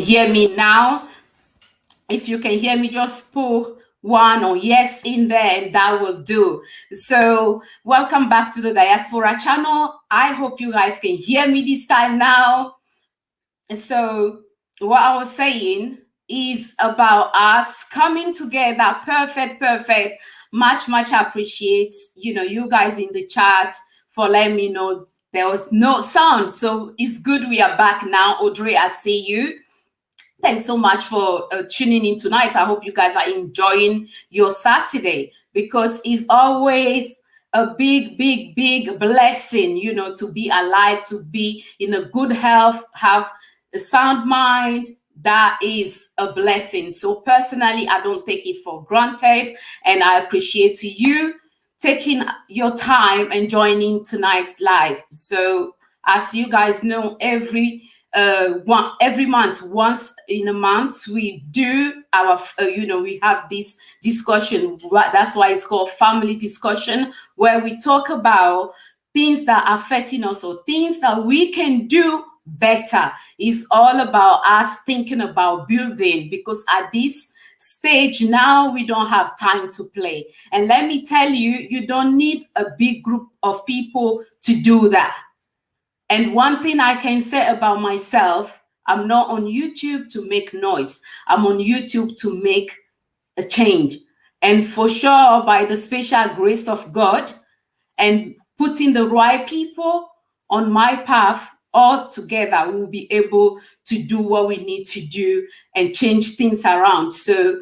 hear me now. If you can hear me, just put one or yes in there, and that will do. So welcome back to the Diaspora channel. I hope you guys can hear me this time now. So what I was saying is about us coming together. Perfect. Much appreciate, you guys in the chat for letting me know there was no sound. So it's good we are back now. Audrey, I see you. Thanks so much for tuning in tonight. I hope you guys are enjoying your Saturday, because it's always a big blessing, to be alive, to be in a good health, have a sound mind. That is a blessing. So personally, I don't take it for granted, and I appreciate you taking your time and joining tonight's live. So as you guys know, every month, once in a month, we do our, we have this discussion. That's why it's called family discussion, where we talk about things that are affecting us or things that we can do better. It's all about us thinking about building, because at this stage now, we don't have time to play. And let me tell you, you don't need a big group of people to do that. And one thing I can say about myself, I'm not on YouTube to make noise. I'm on YouTube to make a change. And for sure, by the special grace of God and putting the right people on my path, all together, we'll be able to do what we need to do and change things around. So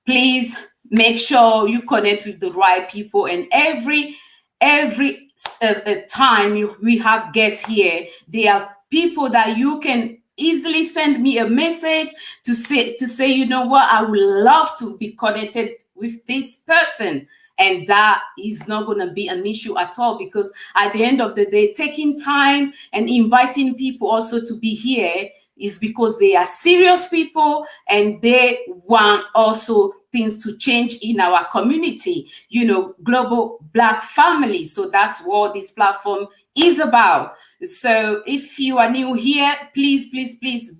please make sure you connect with the right people. And every time we have guests here, there are people that you can easily send me a message to say, you know what, I would love to be connected with this person. And that is not going to be an issue at all, because at the end of the day, taking time and inviting people also to be here is because they are serious people and they want also things to change in our community, global Black family. So that's what this platform is about. So if you are new here, please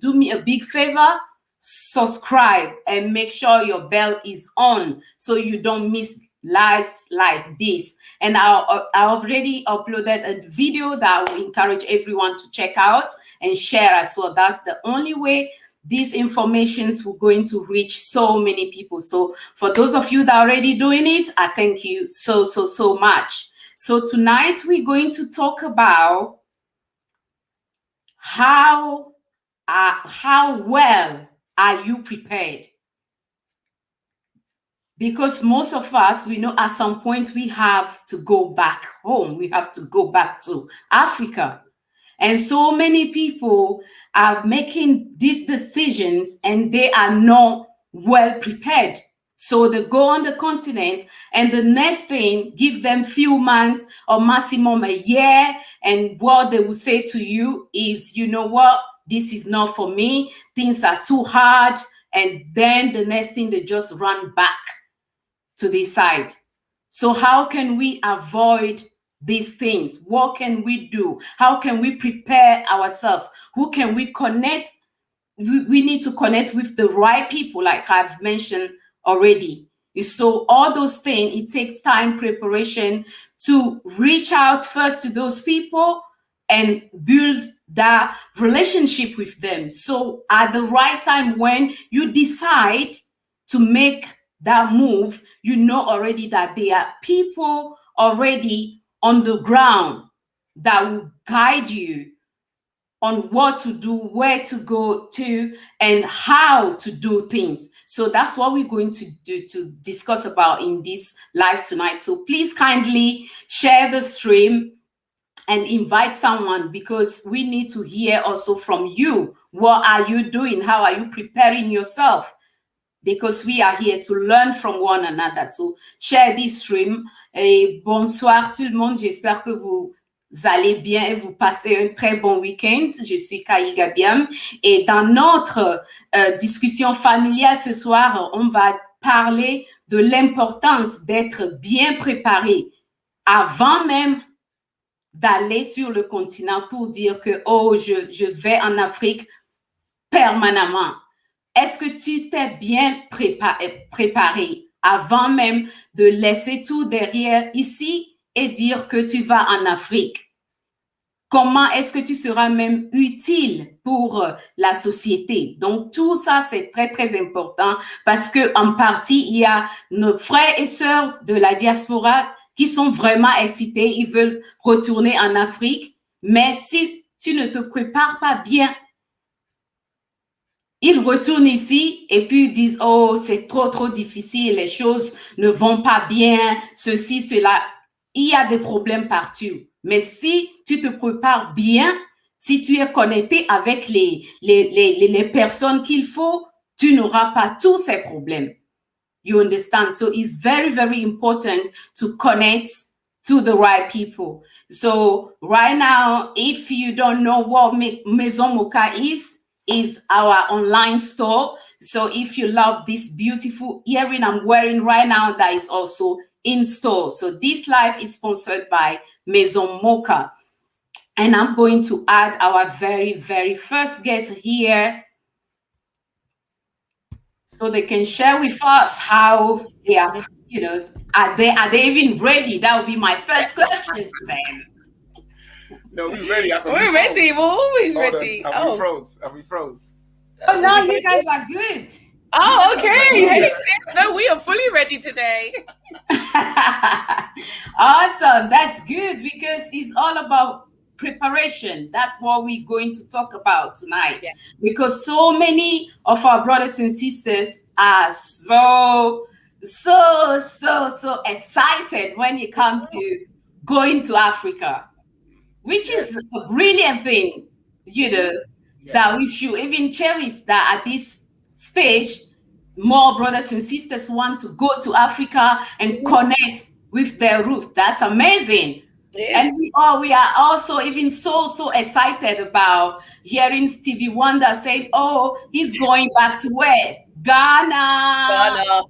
do me a big favor, subscribe and make sure your bell is on so you don't miss lives like this. And I already uploaded a video that I will encourage everyone to check out and share as well. That's the only way these informations will going to reach so many people. So for those of you that are already doing it, I thank you so much. So tonight we're going to talk about how well are you prepared? Because most of us, we know at some point we have to go back home. We have to go back to Africa. And so many people are making these decisions and they are not well prepared. So they go on the continent and the next thing, give them few months or maximum a year. And what they will say to you is, you know what, this is not for me. Things are too hard. And then the next thing, they just run back to this side. So how can we avoid these things? What can we do? How can we prepare ourselves? Who can we connect? We need to connect with the right people, like I've mentioned already. So all those things, it takes time, preparation to reach out first to those people and build that relationship with them. So at the right time, when you decide to make that move, you know already that there are people already on the ground that will guide you on what to do, where to go to, and how to do things. So that's what we're going to do to discuss about in this live tonight. So please kindly share the stream and invite someone, because we need to hear also from you. What are you doing? How are you preparing yourself? Because we are here to learn from one another. So share this stream. Et bonsoir tout le monde. J'espère que vous allez bien et vous passez un très bon week-end. Je suis Kaï Gabiam. Et dans notre discussion familiale ce soir, on va parler de l'importance d'être bien préparé avant même d'aller sur le continent pour dire que, oh, je vais en Afrique permanemment. est-ce que tu t'es bien préparé avant même de laisser tout derrière ici et dire que tu vas en Afrique? Comment est-ce que tu seras même utile pour la société? Donc, tout ça, c'est très, très important parce que en partie, il y a nos frères et sœurs de la diaspora qui sont vraiment excités. Ils veulent retourner en Afrique. Mais si tu ne te prépares pas bien, ils retournent ici et puis disent, oh, c'est trop, trop difficile. Les choses ne vont pas bien. Ceci, cela. Il y a des problèmes partout. Mais si tu te prépares bien, si tu es connecté avec les personnes qu'il faut, tu n'auras pas tous ces problèmes. You understand? So it's very, very important to connect to the right people. So right now, if you don't know what Maison Mocha is our online store. So if you love this beautiful earring I'm wearing right now, that is also in store. So this live is sponsored by Maison Mocha. And I'm going to add our very, very first guest here so they can share with us how they are, are they even ready? That would be my first question to them. No, we're ready. We're ready. We're always ready. Have we froze? Have we froze? Oh, no, you guys are good. Oh, okay. Hey, sis. No, we are fully ready today. Awesome. That's good because it's all about preparation. That's what we're going to talk about tonight. Yeah. Because so many of our brothers and sisters are so excited when it comes to going to Africa, which is a brilliant thing, that we should even cherish that at this stage. More brothers and sisters want to go to Africa and connect with their roots. That's amazing. Yes. And we are also even so excited about hearing Stevie Wonder saying, oh, he's going back to where? Ghana.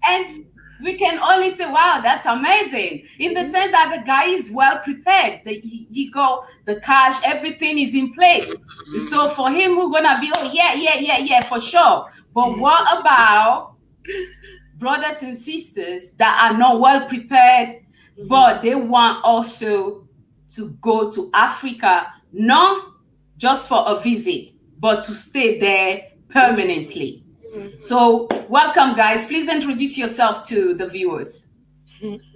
And we can only say, wow, that's amazing. In the sense that the guy is well prepared. The cash, everything is in place. So for him, we're going to be, oh, yeah, for sure. But what about brothers and sisters that are not well prepared, but they want also to go to Africa, not just for a visit, but to stay there permanently? So welcome, guys. Please introduce yourself to the viewers.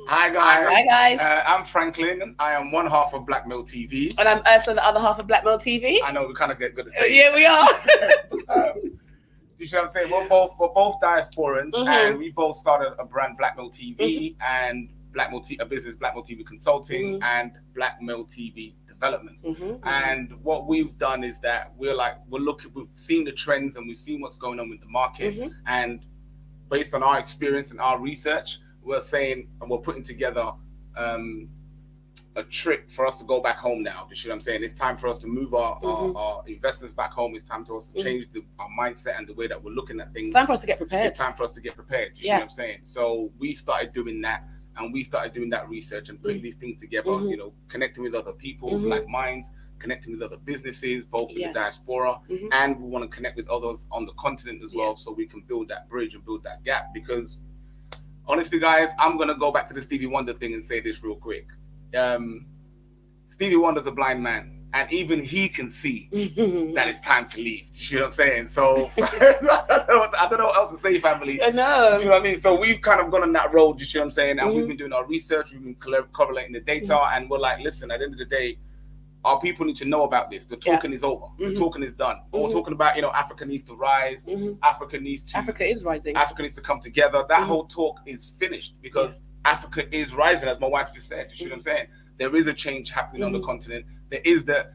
Hi, guys. Hi, guys. I'm Franklin. I am one half of Blackmail TV. And I'm Ursula, the other half of Blackmail TV. I know we kind of get good at saying. Yeah, we are. You see what I'm saying? We're both diasporans, and we both started a brand, Blackmail TV, and a business, Blackmail TV Consulting, and Blackmail TV Developments. And what we've done is that we've seen the trends and we've seen what's going on with the market, and based on our experience and our research, we're saying and we're putting together a trip for us to go back home now. You see what I'm saying? It's time for us to move our investments back home. It's time for us to change our mindset and the way that we're looking at things. It's time for us to get prepared. It's time for us to get prepared. You see what I'm saying? So we started doing that. And we started doing that research and putting these things together, connecting with other people like minds, connecting with other businesses, both in the diaspora, and we want to connect with others on the continent as well, so we can build that bridge and build that gap. Because honestly, guys, I'm going to go back to the Stevie Wonder thing and say this real quick. Stevie Wonder's a blind man. And even he can see that it's time to leave. You see what I'm saying? So I don't know what else to say, family. I know. You know what I mean? So we've kind of gone on that road. You see what I'm saying? And we've been doing our research. We've been correlating the data. And we're like, listen, at the end of the day, our people need to know about this. The talking is over. The talking is done. We're talking about, Africa needs to rise. Africa is rising. Africa needs to come together. That whole talk is finished because Africa is rising, as my wife just said. You see what I'm saying? There is a change happening on the continent. There is the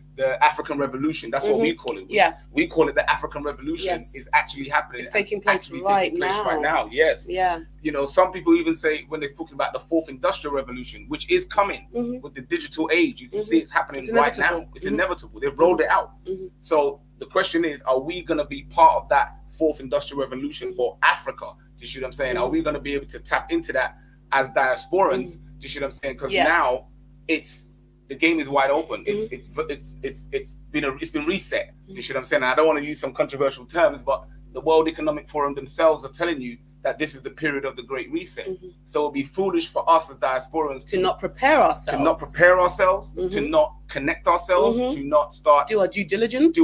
African Revolution. That's what we call it. We call it the African Revolution. Is actually happening. It's taking place right now. Yes. Yeah. Some people even say when they're talking about the fourth industrial revolution, which is coming with the digital age. You can see it's happening right now. It's inevitable. They've rolled it out. So the question is, are we going to be part of that fourth industrial revolution for Africa? Do you see what I'm saying? Are we going to be able to tap into that as diasporans? Do you see what I'm saying? Because now the game is wide open. It's been reset. You see what I'm saying? And I don't want to use some controversial terms, but the World Economic Forum themselves are telling you that this is the period of the Great Reset. So it would be foolish for us as diasporans to not prepare ourselves, to not connect ourselves, to not start do our due diligence,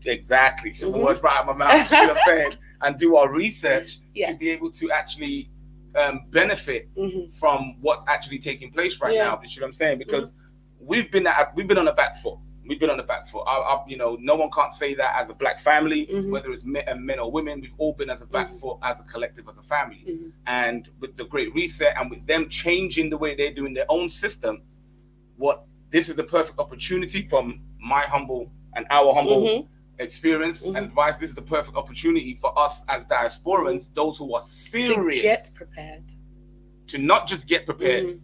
exactly. So the words right out of my mouth. You see what I'm saying? And do our research to be able to actually benefit from what's actually taking place right now. You see what I'm saying? Because we've been on the back foot. We've been on the back foot. No one can't say that as a black family, whether it's men or women. We've all been as a back foot, as a collective, as a family. And with the Great Reset, and with them changing the way they're doing their own system, this is the perfect opportunity from my humble and our humble experience and advice. This is the perfect opportunity for us as diasporans, those who are serious, to get prepared, to not just get prepared,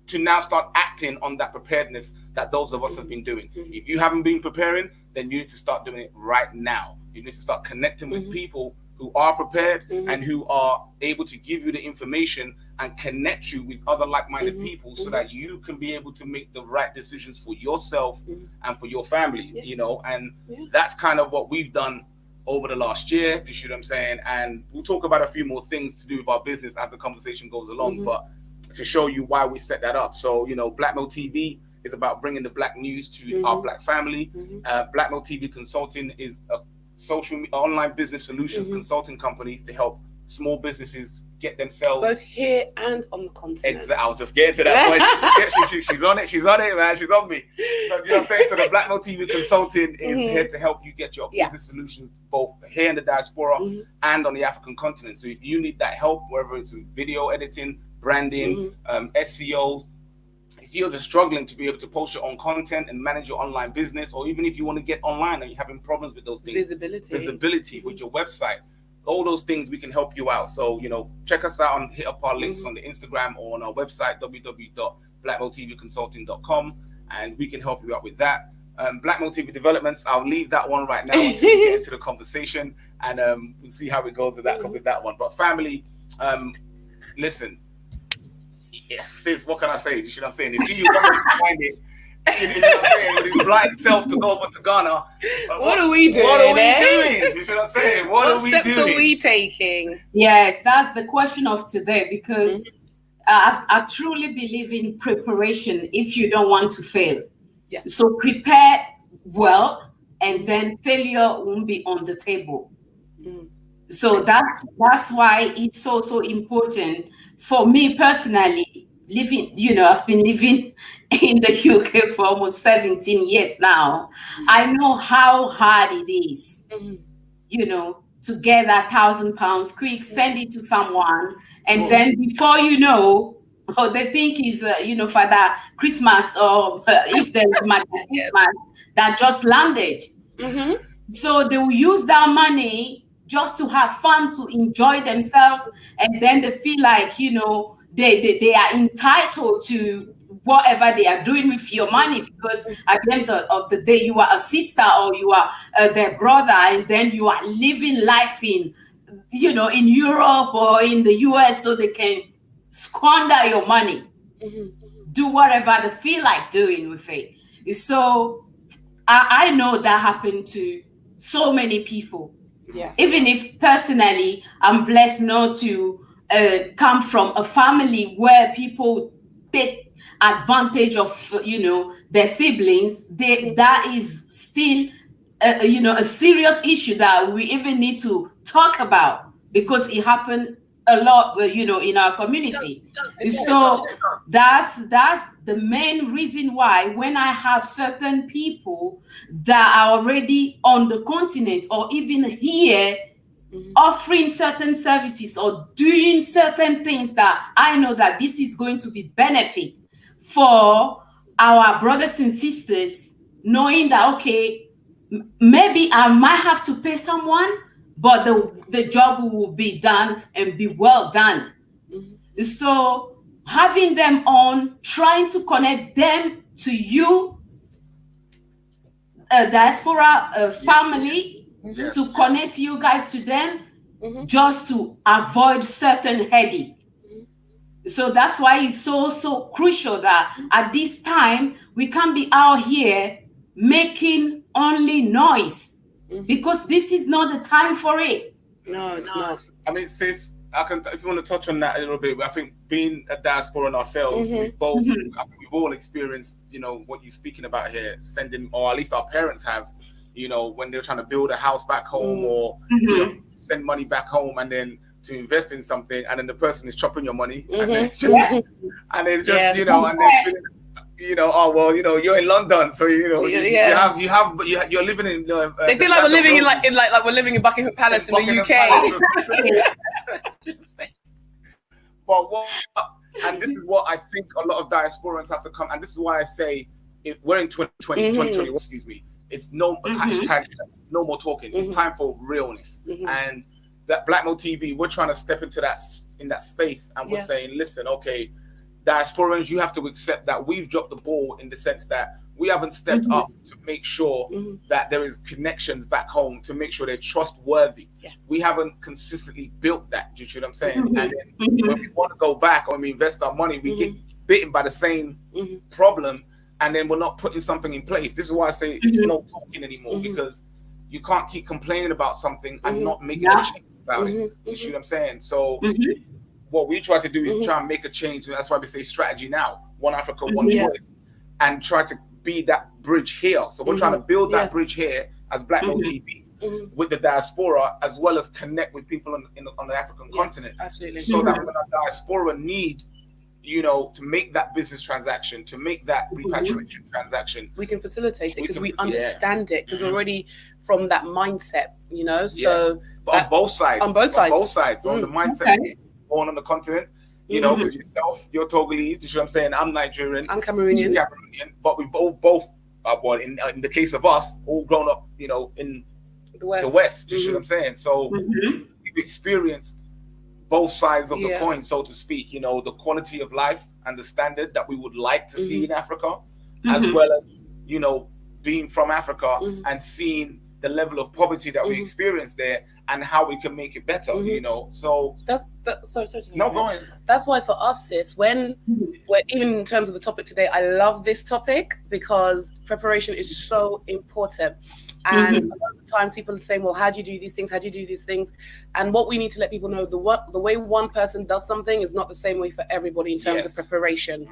to now start acting on that preparedness that those of us have been doing. If you haven't been preparing, then you need to start doing it right now. You need to start connecting with people who are prepared and who are able to give you the information and connect you with other like-minded people so that you can be able to make the right decisions for yourself and for your family, and that's kind of what we've done over the last year. You see what I'm saying? And we'll talk about a few more things to do with our business as the conversation goes along, but to show you why we set that up. So, Blackmail TV is about bringing the black news to our black family. Blackmail TV Consulting is a online business solutions consulting company to help small businesses get themselves both here and on the continent. Exactly. I was just getting to that point. She's on it. She's on it, man. She's on me. So you know what I'm saying? So the Blackmail TV Consulting is here to help you get your business solutions both here in the diaspora and on the African continent. So if you need that help, whether it's with video editing, branding, SEO, if you're just struggling to be able to post your own content and manage your online business, or even if you want to get online and you're having problems with those things, visibility with your website, all those things, we can help you out. So, check us out and hit up our links on the Instagram or on our website, www.blackmailtvconsulting.com, and we can help you out with that. Blackmail TV Developments, I'll leave that one right now until we get into the conversation, and we'll see how it goes with that one. But family, listen, sis, what can I say? You know what I'm saying? If you want to find it, you know what I'm saying, with his blind self to go over to Ghana. What are we doing? What are we doing? You know what I'm saying? What steps are we taking? Yes, that's the question of today, because I truly believe in preparation if you don't want to fail. Yes. So prepare well, and then failure won't be on the table. So that's why it's so important for me personally. I've been living in the UK for almost 17 years now. I know how hard it is, to get that £1,000 quick, send it to someone, and then before you know, they think is Father Christmas, or if there's Mother Christmas that just landed. So they will use that money just to have fun, to enjoy themselves, and then they feel like they are entitled to whatever they are doing with your money, because at the end of the day, you are a sister or you are their brother, and then you are living life in Europe or in the US, so they can squander your money, do whatever they feel like doing with it. So I know that happened to so many people. Even if personally I'm blessed not to come from a family where people take advantage of their siblings, that is still a serious issue that we even need to talk about, because it happened a lot in our community. So that's the main reason why, when I have certain people that are already on the continent or even here offering certain services or doing certain things that I know that this is going to be benefit for our brothers and sisters, knowing that, okay, maybe I might have to pay someone, but the job will be done and be well done. So having them on, trying to connect them to you, a diaspora family, to connect you guys to them, just to avoid certain headache. So that's why it's so crucial that at this time we can't be out here making only noise, because this is not the time for it. No, it's not. I mean, sis, I can, if you want to touch on that a little bit. I think being a diaspora ourselves, we both, I think we've all experienced, what you're speaking about here, sending, or at least our parents have, when they're trying to build a house back home, or send money back home, and then to invest in something, and then the person is chopping your money, and then just, and then just, and then oh well, you're in London, so you're living in. They feel like we're living in like we're living in Buckingham Palace in the UK. But and this is what I think a lot of diasporans have to come, and this is why I say we're in 2020, 2021. Excuse me. It's hashtag no more talking. It's time for realness, and that Black Mill TV, we're trying to step into that space, and we're saying, listen, okay, diasporans, you have to accept that we've dropped the ball in the sense that we haven't stepped up to make sure that there is connections back home, to make sure they're trustworthy. Yes. We haven't consistently built that. Do you see what I'm saying? And then when we want to go back, when we invest our money, we get bitten by the same problem, and then we're not putting something in place. This is why I say it's no talking anymore, because you can't keep complaining about something and not making a change about it. Do you see what I'm saying? So what we try to do is try and make a change. That's why we say strategy now, one Africa, one voice, and try to be that bridge here. So we're trying to build that bridge here as Black Mill TV with the diaspora, as well as connect with people on the African continent. Absolutely. So that when a diaspora need, to make that business transaction, to make that repatriation transaction, we can facilitate it because we understand it, because we're already from that mindset, so on both sides. On the mindset, born on the continent, because yourself, you're Togolese, you know what I'm saying? I'm Nigerian. I'm Cameroonian. But we both well, in the case of us, all grown up, in the West, you know what I'm saying? So we've experienced both sides of the coin, so to speak, the quality of life and the standard that we would like to see in Africa, as well as, being from Africa and seeing the level of poverty that we experience there and how we can make it better, So sorry. No, go ahead. That's why for us, sis, when we're even in terms of the topic today, I love this topic because preparation is so important. And a lot of the times people are saying, well, how do you do these things? How do you do these things? And what we need to let people know, the way one person does something is not the same way for everybody in terms of preparation.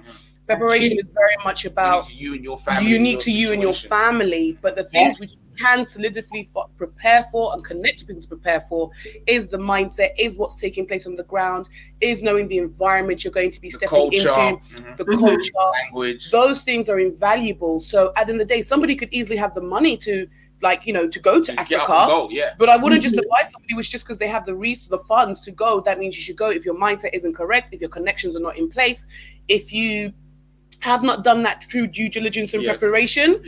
Preparation is very much about you and your family. Unique to you and your family. But the things which you can solidify prepare for and connect people to prepare for is the mindset, is what's taking place on the ground, is knowing the environment you're going to be stepping into, the culture, language. Those things are invaluable. So at the end of the day, somebody could easily have the money to to go to Africa, but I wouldn't just advise somebody which just because they have the funds to go, that means you should go. If your mindset isn't correct, if your connections are not in place, if you have not done that true due diligence and preparation,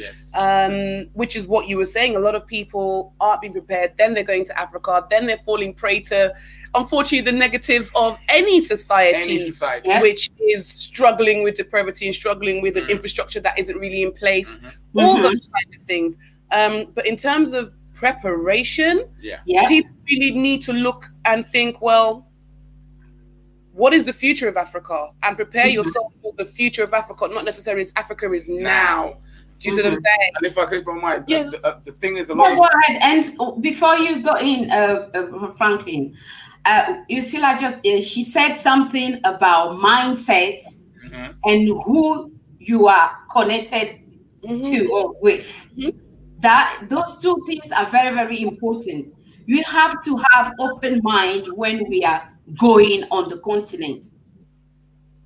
which is what you were saying, a lot of people aren't being prepared, then they're going to Africa, then they're falling prey to, unfortunately, the negatives of any society. Which is struggling with depravity and struggling with an infrastructure that isn't really in place, all those kinds of things. But in terms of preparation, people really need to look and think, well, what is the future of Africa? And prepare yourself for the future of Africa, not necessarily as Africa is now. Do you see what I'm saying? And if I could from mind, the thing is, go ahead. And before you go in, Franklin, you see, she said something about mindset and who you are connected to or with. That those two things are very, very important. You have to have open mind when we are going on the continent.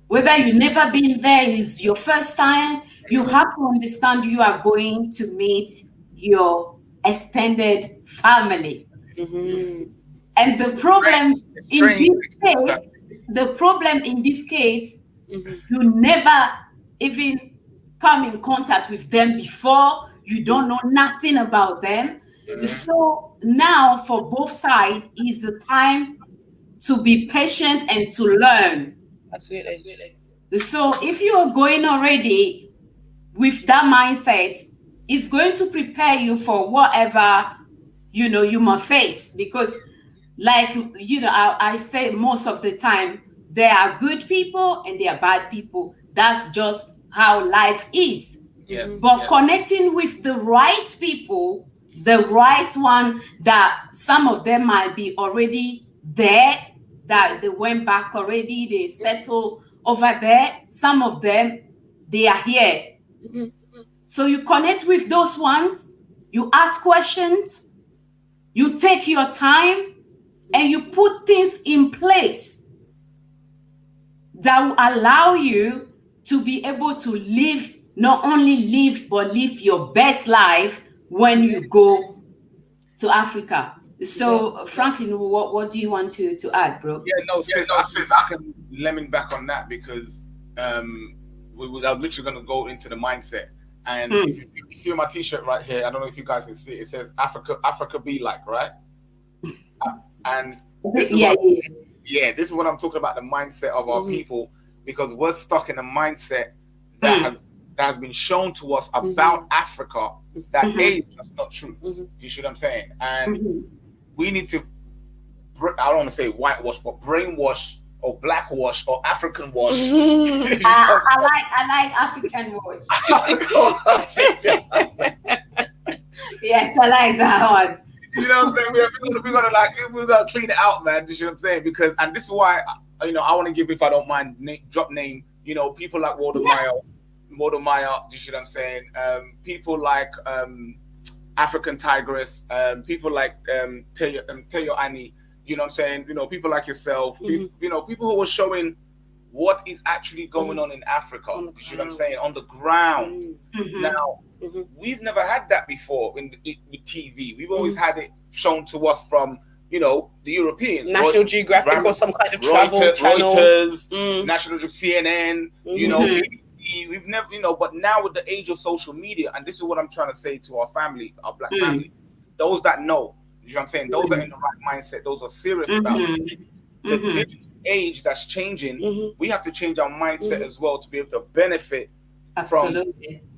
Whether you've never been there, is your first time, you have to understand you are going to meet your extended family. And the problem in this case, you never even come in contact with them before. You don't know nothing about them. So now for both sides is the time to be patient and to learn. Absolutely. So if you are going already with that mindset, it's going to prepare you for whatever, you might face. Because I say most of the time, there are good people and there are bad people. That's just how life is. Yes. But connecting with the right people, the right one, that some of them might be already there, that they went back already, they settled over there. Some of them, they are here. So you connect with those ones, you ask questions, you take your time, and you put things in place that will allow you to be able to live, not only live, but live your best life when you go to Africa. So, Franklin, what do you want to add, bro? Yeah, no, sis, I can lemon back on that because I'm literally going to go into the mindset. And if you see my T-shirt right here, I don't know if you guys can see it. It says Africa be like, right? And this is this is what I'm talking about, the mindset of our people, because we're stuck in a mindset that has been shown to us about Africa that that's not true. Do you see what I'm saying? And we need to, I don't want to say whitewash, but brainwash or blackwash or African wash. I like African wash. Yes, I like that one. You know what I'm saying? We're gonna clean it out, man. You know what I'm saying? Because, and this is why, I want to give, if I don't mind, drop name. People like Walter Meyer. Do you see what I'm saying? People like African Tigress. People like Teo Annie. You know what I'm saying? People like yourself. People who are showing what is actually going on in Africa. You see what I'm saying? On the ground. Now, we've never had that before with TV. We've always had it shown to us from, the Europeans. National Geographic or some kind of travel channel. Reuters, National Geographic, CNN, BBC. We've never, but now with the age of social media, and this is what I'm trying to say to our family, our Black family, those that know, you know what I'm saying? Those that are in the right mindset, those are serious about it. The digital age that's changing, we have to change our mindset as well to be able to benefit from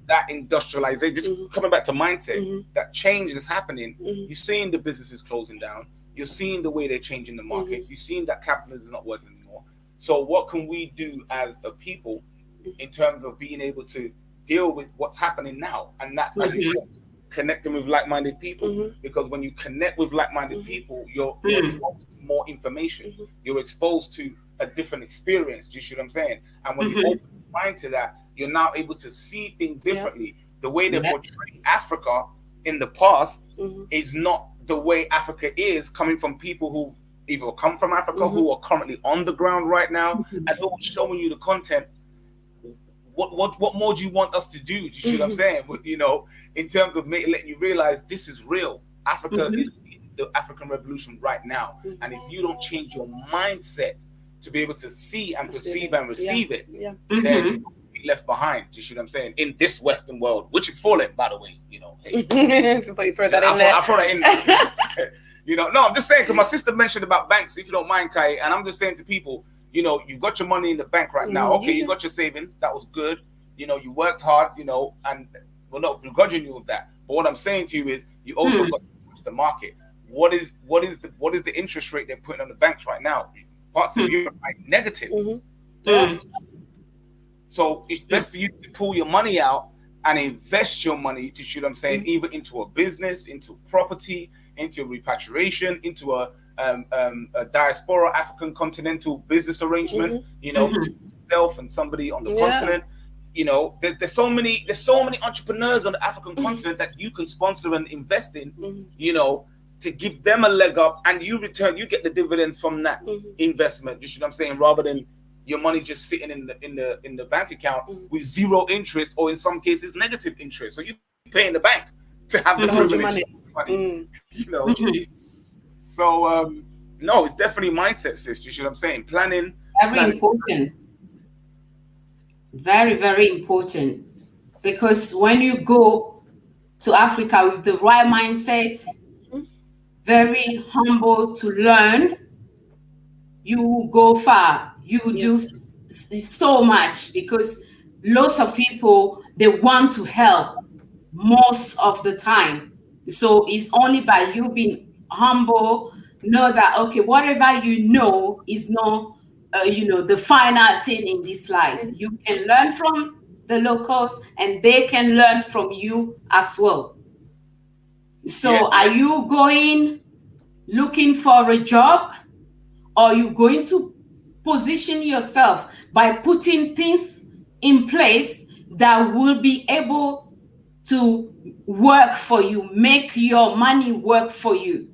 that industrialization. Just coming back to mindset, that change is happening. You're seeing the businesses closing down. You're seeing the way they're changing the markets. You're seeing that capitalism is not working anymore. So what can we do as a people in terms of being able to deal with what's happening now? And that's, as you said, connecting with like-minded people. Because when you connect with like-minded people, you're exposed to more information. You're exposed to a different experience. Do you see what I'm saying? And when you open your mind to that, you're now able to see things differently. The way they portray Africa in the past is not the way Africa is, coming from people who either come from Africa, who are currently on the ground right now, and who are showing you the content. What more do you want us to do? Do you see what I'm saying? In terms of letting you realize this is real. Africa is the African Revolution right now. And if you don't change your mindset to be able to see and perceive and receive it, then you'll be left behind. Do you see what I'm saying? In this Western world, which is falling, by the way. Just thought you throw that in there. I throw that in there. No, I'm just saying, because my sister mentioned about banks, if you don't mind, Kai, and I'm just saying to people, you've got your money in the bank right now. Okay, you got your savings. That was good. You worked hard, and we're not begrudging you of that. But what I'm saying to you is, you also got to watch the market. What is the interest rate they're putting on the banks right now? Parts of Europe are negative. So it's best for you to pull your money out and invest your money, to shoot, I'm saying, either into a business, into property, into repatriation, into a diaspora African continental business arrangement, to yourself and somebody on the continent. There's so many entrepreneurs on the African continent that you can sponsor and invest in, to give them a leg up, and you get the dividends from that investment. You see what I'm saying? Rather than your money just sitting in the bank account with zero interest, or in some cases negative interest. So you pay in the bank to have the privilege money. So no, it's definitely mindset, sis. You see what I'm saying? Planning. Very important. Very, very important. Because when you go to Africa with the right mindset, very humble to learn, you will go far. You will do so much, because lots of people, they want to help most of the time. So it's only by you being humble, know that, okay, whatever you know is not the final thing in this life. You can learn from the locals, and they can learn from you as well. So are you going looking for a job, or you going to position yourself by putting things in place that will be able to work for you, make your money work for you?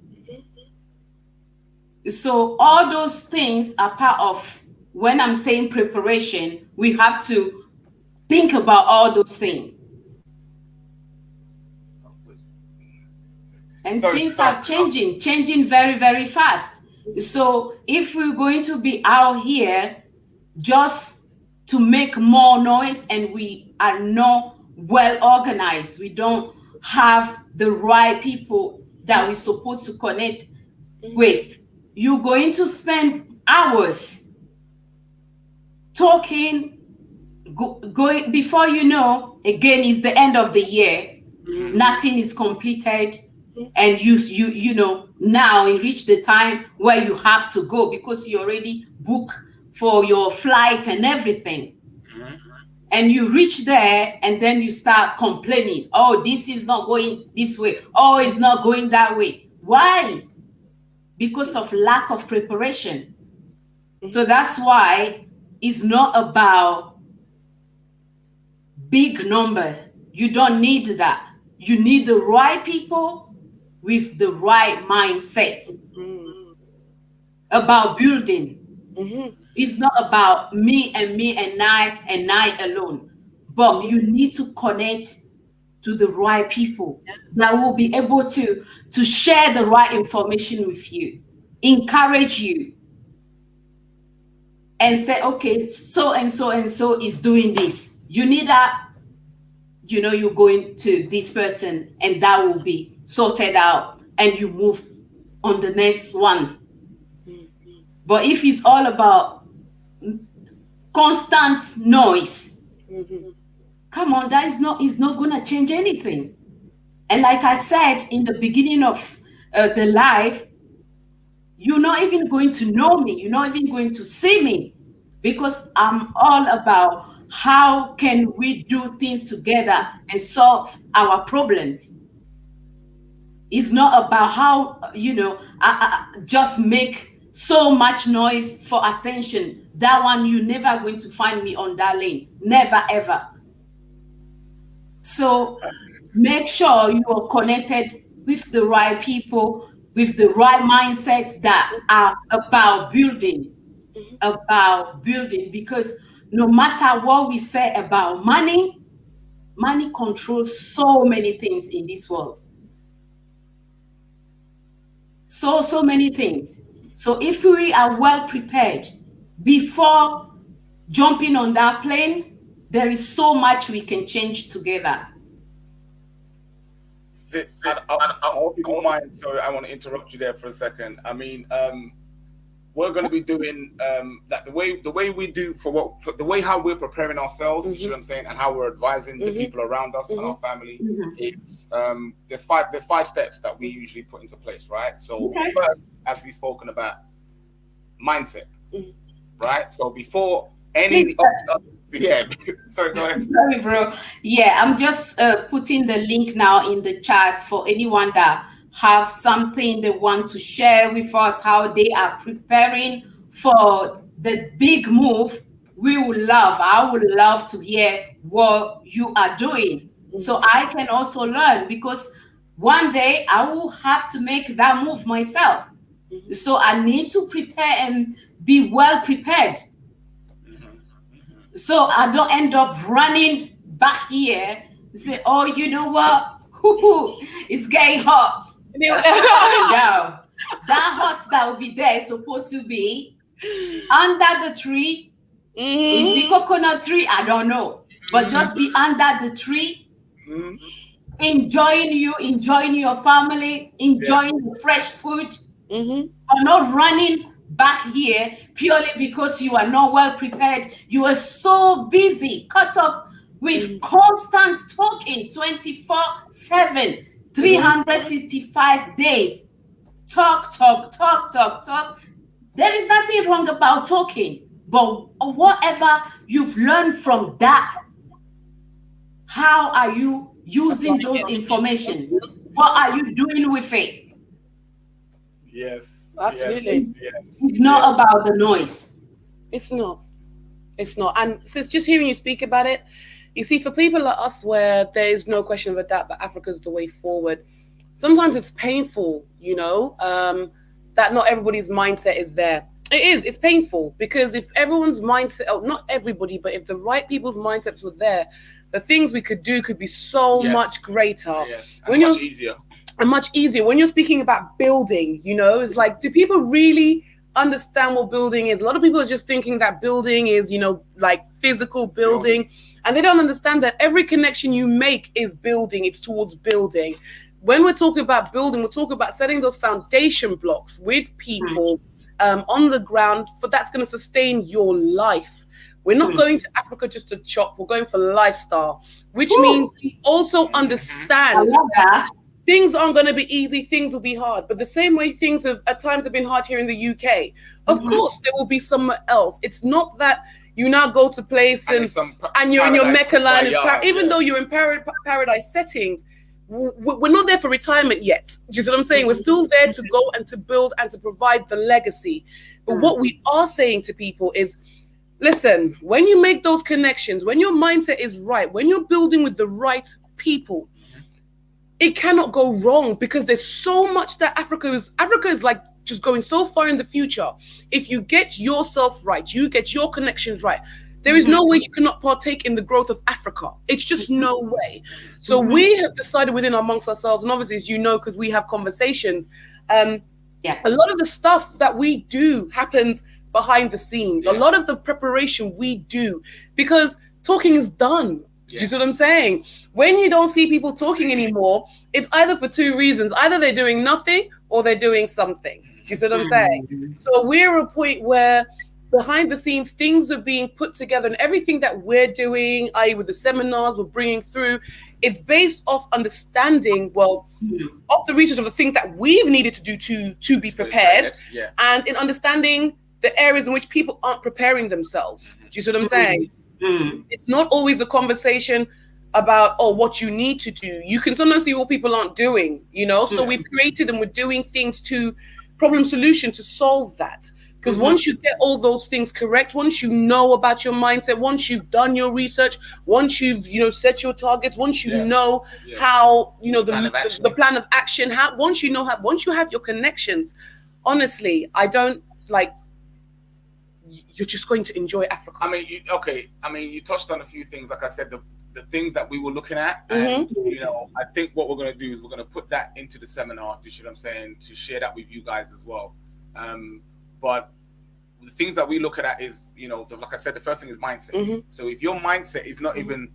So all those things are part of, when I'm saying preparation, we have to think about all those things. And things are changing very, very fast. So if we're going to be out here just to make more noise and we are not well organized, we don't have the right people that we're supposed to connect with, you're going to spend hours talking, going, before you know, again, it's the end of the year, nothing is completed, and you know, now it reached the time where you have to go because you already booked for your flight and everything. And you reach there and then you start complaining, oh, this is not going this way, oh, it's not going that way. Why? Because of lack of preparation. So that's why it's not about big number. You don't need that. You need the right people with the right mindset about building. It's not about me and I alone, but you need to connect to the right people that will be able to share the right information with you, encourage you, and say, okay, so and so and so is doing this. You need that, you know, you're going to this person and that will be sorted out and you move on the next one. But if it's all about constant noise, come on, that is not going to change anything. And like I said in the beginning of the live, you're not even going to know me. You're not even going to see me, because I'm all about how can we do things together and solve our problems. It's not about how, you know, just make so much noise for attention. That one, you're never going to find me on that lane. Never, ever. So make sure you are connected with the right people, with the right mindsets that are about building, because no matter what we say about money, money controls so many things in this world. So many things. So if we are well prepared before jumping on that plane, there is so much we can change together. I hope you don't mind. Sorry, I want to interrupt you there for a second. I mean, we're going to be doing that the way we do the way how we're preparing ourselves, you know what I'm saying, and how we're advising the people around us and our family. Is there's five steps that we usually put into place, right? So first, as we've spoken about, mindset, right? So before any sorry, go ahead. Sorry, bro. Yeah, I'm just putting the link now in the chat for anyone that have something they want to share with us, how they are preparing for the big move. I would love to hear what you are doing, so I can also learn, because one day I will have to make that move myself. So I need to prepare and be well prepared, so I don't end up running back here and say, oh, you know what? It's getting hot. No, that hot that will be there is supposed to be under the tree. Is the coconut tree? I don't know. But just be under the tree, enjoying your family, enjoying the fresh food, or not running back here purely because you are not well prepared. You are so busy, caught up with constant talking 24/7, 365 days. Talk. There is nothing wrong about talking, But whatever you've learned from that, how are you using those informations? What are you doing with it? Yes. Absolutely. Yes. It's not about the noise. It's not. It's not. And since just hearing you speak about it, you see, for people like us where there is no question of a doubt that Africa is the way forward, sometimes it's painful, that not everybody's mindset is there. It is. It's painful because if everyone's mindset, not everybody, but if the right people's mindsets were there, the things we could do could be so much greater. Yes. And much easier. And much easier. When you're speaking about building, it's like, do people really understand what building is? A lot of people are just thinking that building is, like physical building. And they don't understand that every connection you make is building. It's towards building. When we're talking about building, we're talking about setting those foundation blocks with people on the ground that's going to sustain your life. We're not going to Africa just to chop. We're going for lifestyle, which means we also understand that things aren't going to be easy. Things will be hard. But the same way things at times have been hard here in the UK, of course, there will be somewhere else. It's not that you now go to place and you're in your Mecca land, even though you're in paradise settings. We're not there for retirement yet. Do you see what I'm saying? We're still there to go and to build and to provide the legacy. But what we are saying to people is, listen, when you make those connections, when your mindset is right, when you're building with the right people, it cannot go wrong because there's so much that Africa is like just going so far in the future. If you get yourself right, you get your connections right, there is no way you cannot partake in the growth of Africa. It's just no way. So we have decided within amongst ourselves, and obviously, as you know, because we have conversations, a lot of the stuff that we do happens behind the scenes. A lot of the preparation we do, because talking is done. Do you see what I'm saying? When you don't see people talking anymore, it's either for two reasons. Either they're doing nothing or they're doing something. Do you see what I'm saying? So we're at a point where behind the scenes, things are being put together, and everything that we're doing, i.e. with the seminars we're bringing through, it's based off understanding, off the research of the things that we've needed to do to be prepared, and in understanding the areas in which people aren't preparing themselves. Do you see what I'm saying? It's not always a conversation about, what you need to do. You can sometimes see what people aren't doing, So we've created and we're doing things to problem solution to solve that. Because once you get all those things correct, once you know about your mindset, once you've done your research, once you've set your targets, once you know how the plan of action, once you have your connections, honestly, you're just going to enjoy Africa. You touched on a few things. Like I said, the things that we were looking at, and I think what we're going to do is we're going to put that into the seminar. You see what I'm saying? To share that with you guys as well. But the things that we look at is, like I said, the first thing is mindset. So if your mindset is not even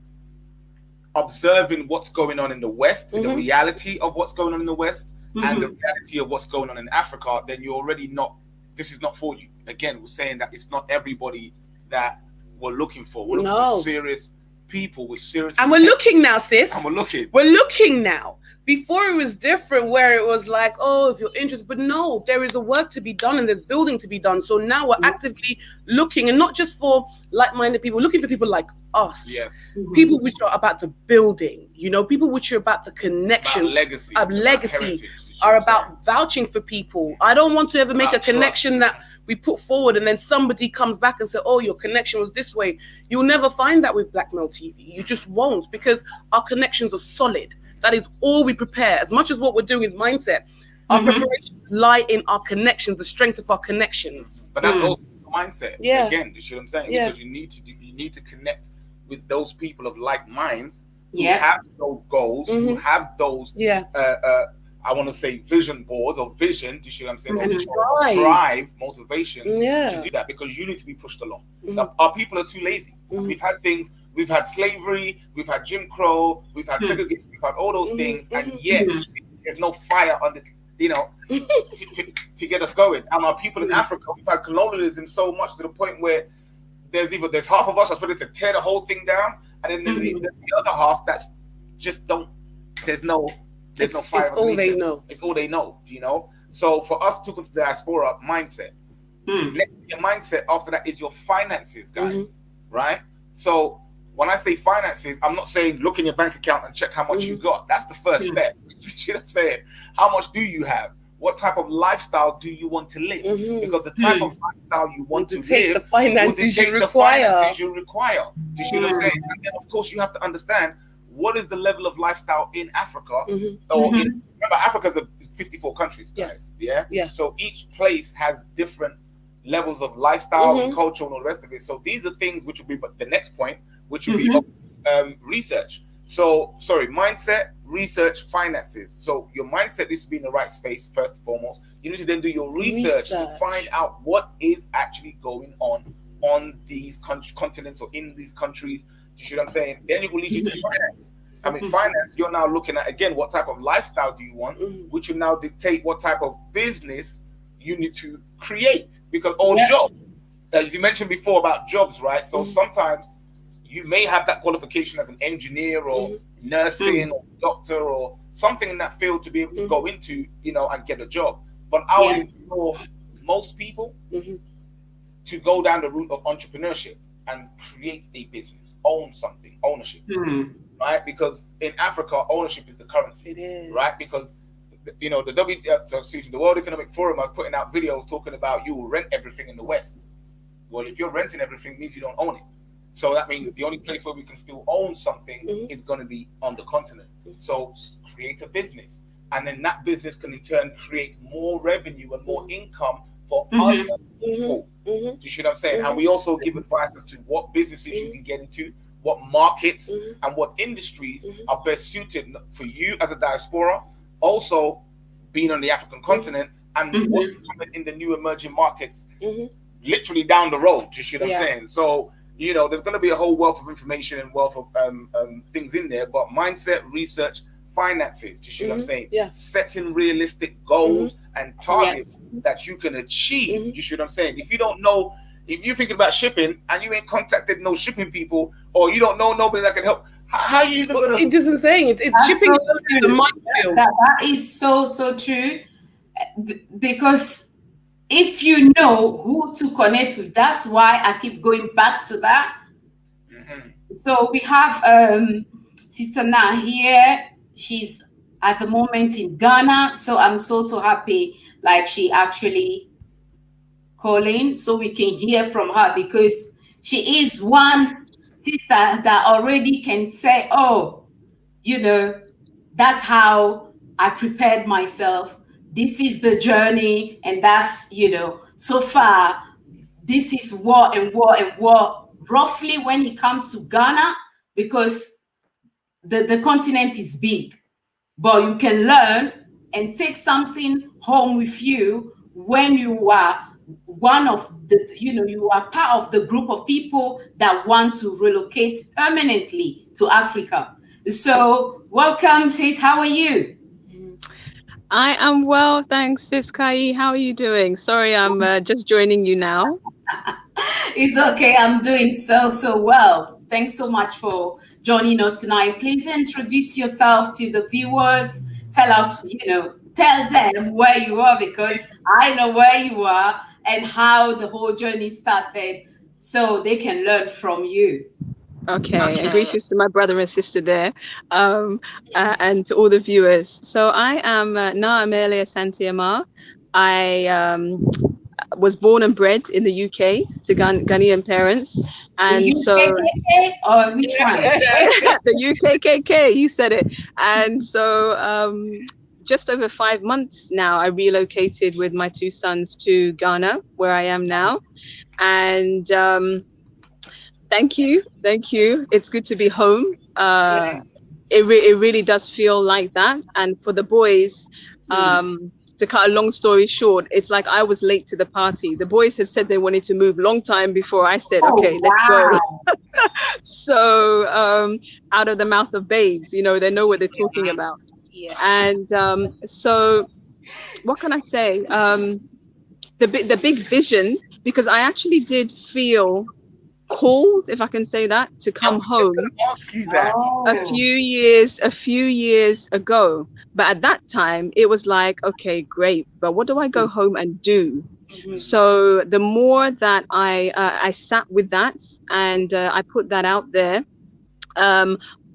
observing what's going on in the West, the reality of what's going on in the West, and the reality of what's going on in Africa, then you're already not, this is not for you. Again, we're saying that it's not everybody that we're looking for. We're looking for serious people with serious And we're looking now, sis. And we're looking now. Before it was different, where it was like, if you're interested, but no, there is a work to be done and there's building to be done. So now we're actively looking, and not just for like-minded people, looking for people like us, people which are about the building, people which are about the connections, about legacy, are about vouching for people. I don't want to ever make a connection that we put forward and then somebody comes back and say, your connection was this way. You'll never find that with Blackmail TV. You just won't, because our connections are solid. That is all we prepare. As much as what we're doing is mindset, our preparations lie in our connections, the strength of our connections. But that's also mindset. Again, you see what I'm saying? Because you need to connect with those people of like minds who have those goals, who have those I want to say vision boards or vision, do you see what I'm saying? And drive, motivation to do that, because you need to be pushed along. Our people are too lazy. We've had things, we've had slavery, we've had Jim Crow, we've had segregation, we've had all those things, and yet there's no fire on the, to get us going. And our people in Africa, we've had colonialism so much to the point where there's half of us that's ready to tear the whole thing down, and then the other half that's just there's no fire. It's all they know. It's all they know, So for us to come to the diaspora mindset, Next, your mindset after that is your finances, guys. Right? So when I say finances, I'm not saying look in your bank account and check how much you got. That's the first step. You know what I'm saying? How much do you have? What type of lifestyle do you want to live? Because the type of lifestyle you want to live the finances will you the require. finances you require. Do you see what I'm saying? And then, of course, you have to understand what is the level of lifestyle in Africa. Or remember, Africa's 54 countries, guys. Yes. Yeah? So each place has different levels of lifestyle and culture and all the rest of it. So these are things which will be the next point, which will be research. So, mindset, research, finances. So your mindset needs to be in the right space, first and foremost. You need to then do your research to find out what is actually going on these continents or in these countries. You see what I'm saying? Then it will lead you to finance. I mean, finance, you're now looking at, again, what type of lifestyle do you want, which will now dictate what type of business you need to create. Because jobs, as you mentioned before about jobs, right? So sometimes you may have that qualification as an engineer or nursing or doctor or something in that field to be able to go into, and get a job. But I would implore most people to go down the route of entrepreneurship and create a business, own something, ownership, right? Because in Africa, ownership is the currency. It is. Right? Because the World Economic Forum are putting out videos talking about you will rent everything in the West. Well, if you're renting everything, it means you don't own it. So that means the only place where we can still own something is going to be on the continent. So create a business. And then that business can in turn create more revenue and more income for other people. Do you see what I'm saying? And we also give advice as to what businesses you can get into, what markets and what industries are best suited for you as a diaspora. Also, being on the African continent and what's coming in the new emerging markets, literally down the road. Do you see what I'm saying? So, there's going to be a whole wealth of information and wealth of things in there. But mindset, research, finances. Do you see what I'm saying? Yeah. Setting realistic goals and targets that you can achieve. Do you see what I'm saying? If you don't know, if you're thinking about shipping and you ain't contacted no shipping people, or you don't know nobody that can help, how are you going to? It isn't saying it's shipping is the minefield. That is so true, because if you know who to connect with, that's why I keep going back to that. So we have Sister Na here. She's at the moment in Ghana. So I'm so happy, like she actually calling so we can hear from her, because she is one sister that already can say, oh, that's how I prepared myself. This is the journey. And that's, so far, this is what, roughly when it comes to Ghana, because the continent is big, but you can learn and take something home with you when you are one of the, you are part of the group of people that want to relocate permanently to Africa. So welcome, sis. How are you? I am well, thanks, Sis Kai. How are you doing? Sorry, I'm just joining you now. It's okay. I'm doing so well. Thanks so much for joining us tonight. Please introduce yourself to the viewers. Tell us, tell them where you are, because I know where you are and how the whole journey started, so they can learn from you. Okay. And greetings to my brother and sister there, and to all the viewers. So I am Na Amelia Santiamar. I was born and bred in the UK to Ghanaian parents, and the so or which one? the UKKK, you said it. And so just over 5 months now, I relocated with my 2 sons to Ghana, where I am now, and thank you. It's good to be home. It really does feel like that. And for the boys, to cut a long story short, it's like I was late to the party. The boys had said they wanted to move long time before I said, okay, let's go. So out of the mouth of babes, they know what they're talking about. Yeah. And so what can I say? The big vision, because I actually did feel called, if I can say that, to come home a few years ago. But at that time, it was like, okay, great, but what do I go home and do? So the more that I sat with that and I put that out there,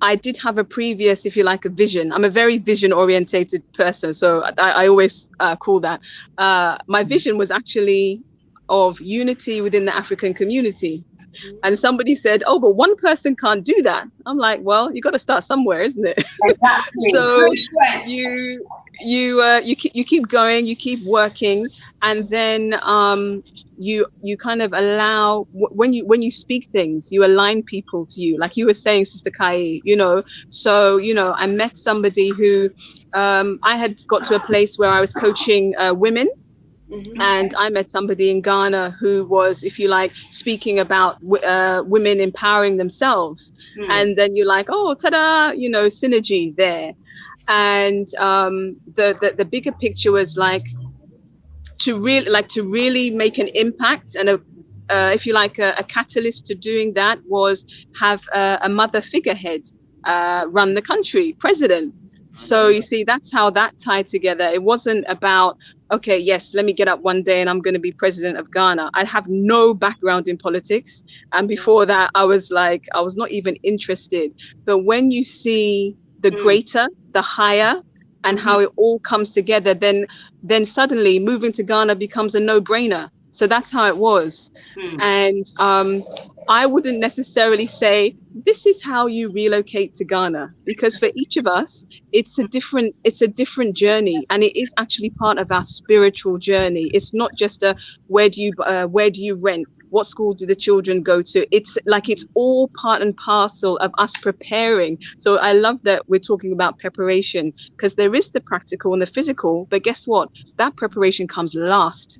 I did have a previous, if you like, a vision. I'm a very vision orientated person. So I always call that. My vision was actually of unity within the African community. And somebody said, oh, but one person can't do that. I'm like, well, you got to start somewhere, isn't it? Exactly. So you keep going, you keep working, and then you kind of allow, when you speak things, you align people to you, like you were saying, Sister Kai, so I met somebody who I had got to a place where I was coaching women. And I met somebody in Ghana who was, if you like, speaking about women empowering themselves. And then you're like, oh, ta-da, synergy there. And the bigger picture was like to really make an impact, and if you like, a catalyst to doing that was have a mother figurehead run the country, president. So you see, that's how that tied together. It wasn't about, okay, yes, let me get up one day and I'm going to be president of Ghana. I have no background in politics. And before that, I was not even interested. But when you see the greater, the higher, and how it all comes together, then suddenly moving to Ghana becomes a no-brainer. So that's how it was. And I wouldn't necessarily say this is how you relocate to Ghana, because for each of us, it's a different journey, and it is actually part of our spiritual journey. It's not just a where do you rent, what school do the children go to. It's all part and parcel of us preparing. So I love that we're talking about preparation, because there is the practical and the physical, but guess what? That preparation comes last.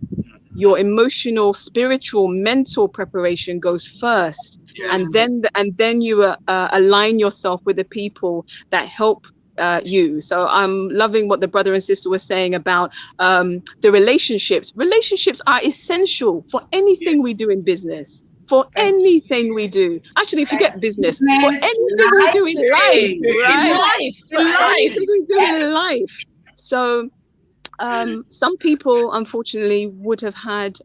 Your emotional, spiritual, mental preparation goes first. Yes. And then you align yourself with the people that help you. So I'm loving what the brother and sister were saying about the relationships. Relationships are essential for anything we do in business. For anything we do, actually, forget business. For anything we do in life, right? For anything we do in life. So some people, unfortunately, would have had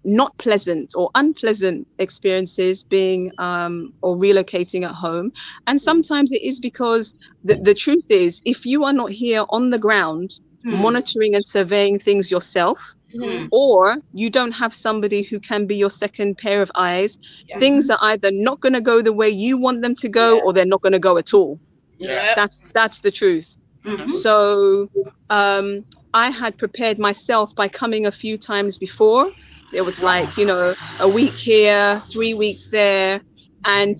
not pleasant or unpleasant experiences being or relocating at home. And sometimes it is because the truth is, if you are not here on the ground monitoring and surveying things yourself, or you don't have somebody who can be your second pair of eyes, things are either not going to go the way you want them to go, or they're not going to go at all. That's the truth. So I had prepared myself by coming a few times before. It was like, a week here, 3 weeks there, and,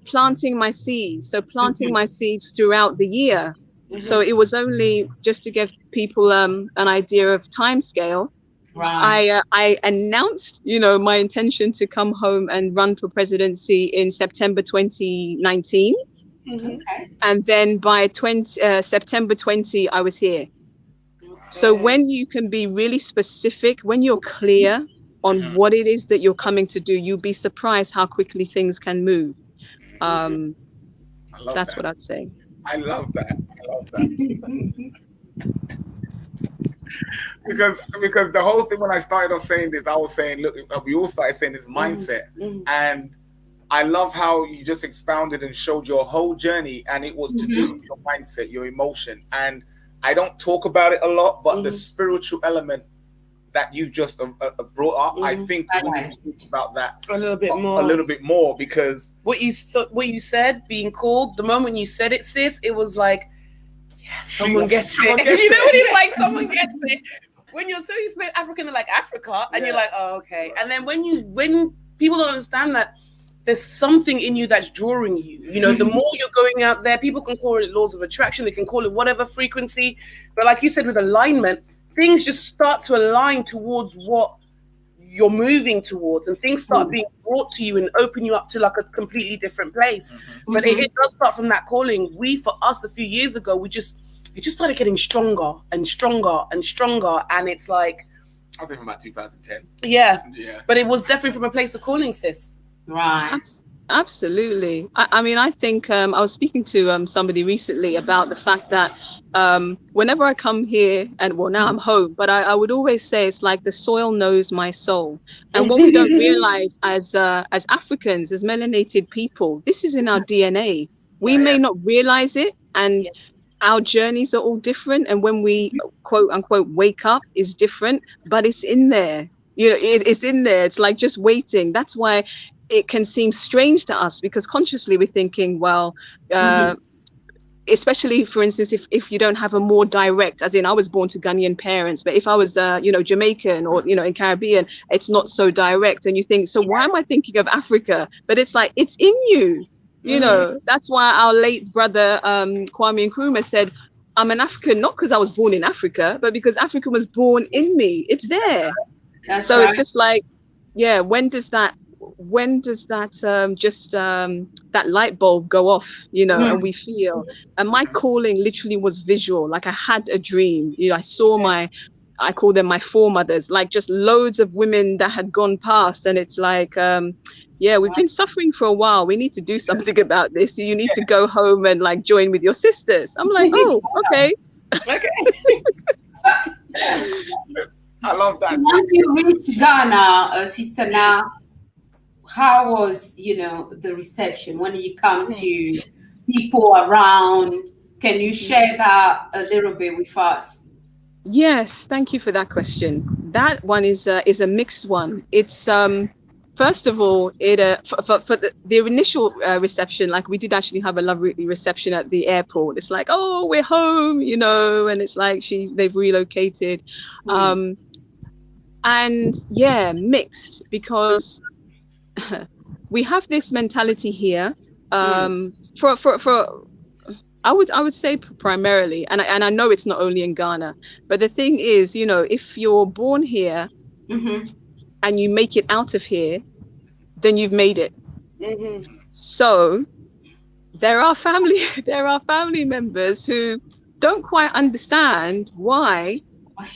planting my seeds. So planting my seeds throughout the year. So it was only just to give people an idea of time scale. Right. I announced, my intention to come home and run for presidency in September 2019. And then by September 20, I was here. So when you can be really specific, when you're clear on what it is that you're coming to do, you'll be surprised how quickly things can move. That's what I'd say. I love that. Because the whole thing, when I started off saying this, I was saying, look, we all started saying this mindset. And I love how you just expounded and showed your whole journey, and it was to do with your mindset, your emotion. And I don't talk about it a lot, but the spiritual element that you just brought up, I think we need to talk about that a little bit more, because what you said, being called, the moment you said it, sis, it was like, someone gets it. What it's like, someone gets it. When you're so used to African, they're like Africa, and you're like, oh, okay. And then when people don't understand that there's something in you that's drawing you, the more you're going out there, people can call it laws of attraction, they can call it whatever frequency, but like you said, with alignment, things just start to align towards what you're moving towards, and things start being brought to you and open you up to like a completely different place. But it does start from that calling. For us a few years ago, we just started getting stronger and stronger and stronger, and it's like, I was thinking about 2010. Yeah. But it was definitely from a place of calling, sis. Right. Absolutely. I mean, I think I was speaking to somebody recently about the fact that whenever I come here, and well, now I'm home, but I would always say it's like the soil knows my soul. And what we don't realize as Africans, as melanated people, this is in our DNA. We may not realize it, and our journeys are all different. And when we quote unquote wake up is different, but it's in there. You know, it's in there. It's like just waiting. That's why it can seem strange to us, because consciously we're thinking, well, especially for instance, if you don't have a more direct, as in I was born to Ghanaian parents, but if I was Jamaican or in Caribbean, it's not so direct, and you think, so why am I thinking of Africa? But it's like, it's in you. That's why our late brother Kwame Nkrumah said, I'm an African not because I was born in Africa, but because Africa was born in me. It's there. That's so right. It's just like, yeah, when does that that light bulb go off, and we feel, and my calling literally was visual. Like I had a dream, I saw I call them my foremothers, like just loads of women that had gone past. And it's like, we've been suffering for a while. We need to do something about this. You need to go home and like join with your sisters. I'm like, oh, okay. I love that. Once you reach Ghana, Sister Na, how was, the reception when you come to people around? Can you share that a little bit with us? Yes, thank you for that question. That one is a mixed one. It's first of all, for the initial reception, like we did actually have a lovely reception at the airport. It's like, oh, we're home, and it's like they've relocated, and yeah, mixed, because we have this mentality here for I would say primarily, and I know it's not only in Ghana, but the thing is, if you're born here and you make it out of here, then you've made it. So there are family members who don't quite understand why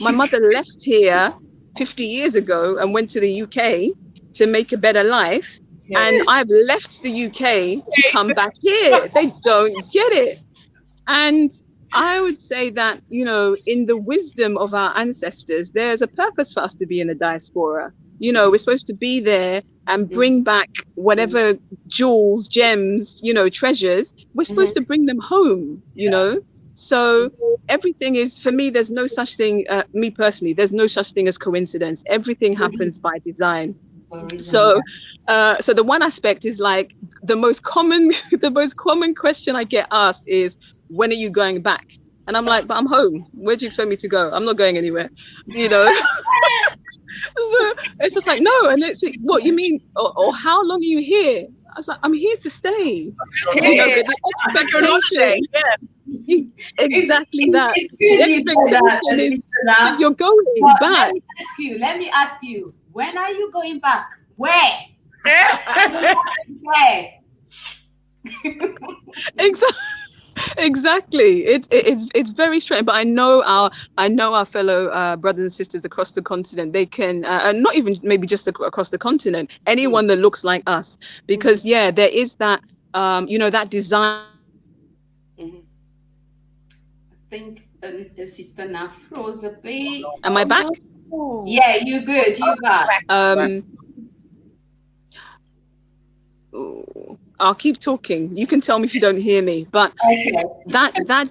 my mother left here 50 years ago and went to the UK to make a better life. Yes. And I've left the UK to come back here. They don't get it. And I would say that, in the wisdom of our ancestors, there's a purpose for us to be in the diaspora. We're supposed to be there and bring back whatever jewels, gems, treasures. We're supposed to bring them home, So everything is, for me, there's no such thing, me personally, there's no such thing as coincidence. Everything happens by design. So the one aspect is like the most common question I get asked is, when are you going back? And I'm like, but I'm home. Where do you expect me to go? I'm not going anywhere, So it's just like, no. And it's, what you mean? Or how long are you here? I was like, I'm here to stay. But the expectation, exactly that. The expectation is that you're going back. Let me ask you, when are you going back? Where? Where? Exactly. It's very strange, but I know our fellow brothers and sisters across the continent. They can, not even maybe just across the continent, anyone that looks like us, because there is that that design. I think Sister Na froze a bit. Am I back? Yeah, you're good. You're back. I'll keep talking. You can tell me if you don't hear me. But that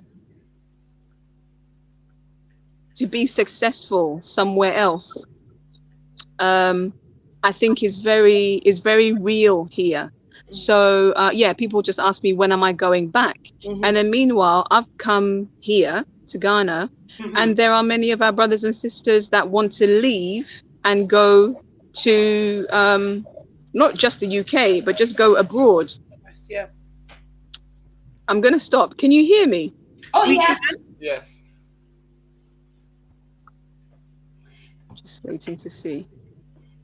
to be successful somewhere else, I think is very real here. So people just ask me, when am I going back? And then meanwhile, I've come here to Ghana, and there are many of our brothers and sisters that want to leave and go to not just the UK, but just go abroad. Yeah. I'm going to stop. Can you hear me? Oh, yeah. Yes. Just waiting to see.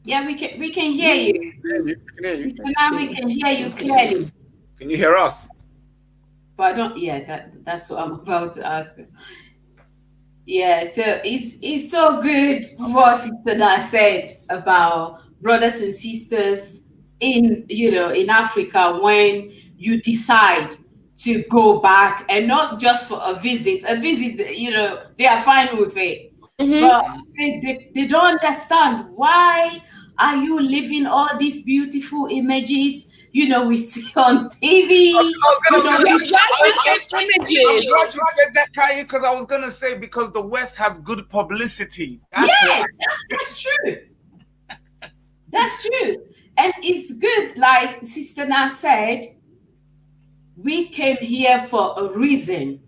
Yeah, we can hear you. We can hear you. Now we can hear you clearly. Can you hear us? But I don't. Yeah, that's what I'm about to ask. Yeah, so it's so good what Sister Na said about brothers and sisters in, you know, in Africa when you decide to go back, and not just for a visit. A visit, you know, they are fine with it, but they don't understand why are you living all these beautiful images, you know, we see on TV. I was You know, glad you said that, Kai, because I was gonna say, because the West has good publicity. Yes, that's true. That's true. And it's good, like Sister Na said, we came here for a reason.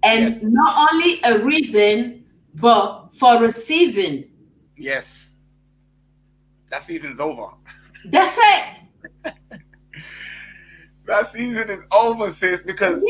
And Yes. not only a reason, but for a season. Yes. That season's over. That's it. That season is over, sis, because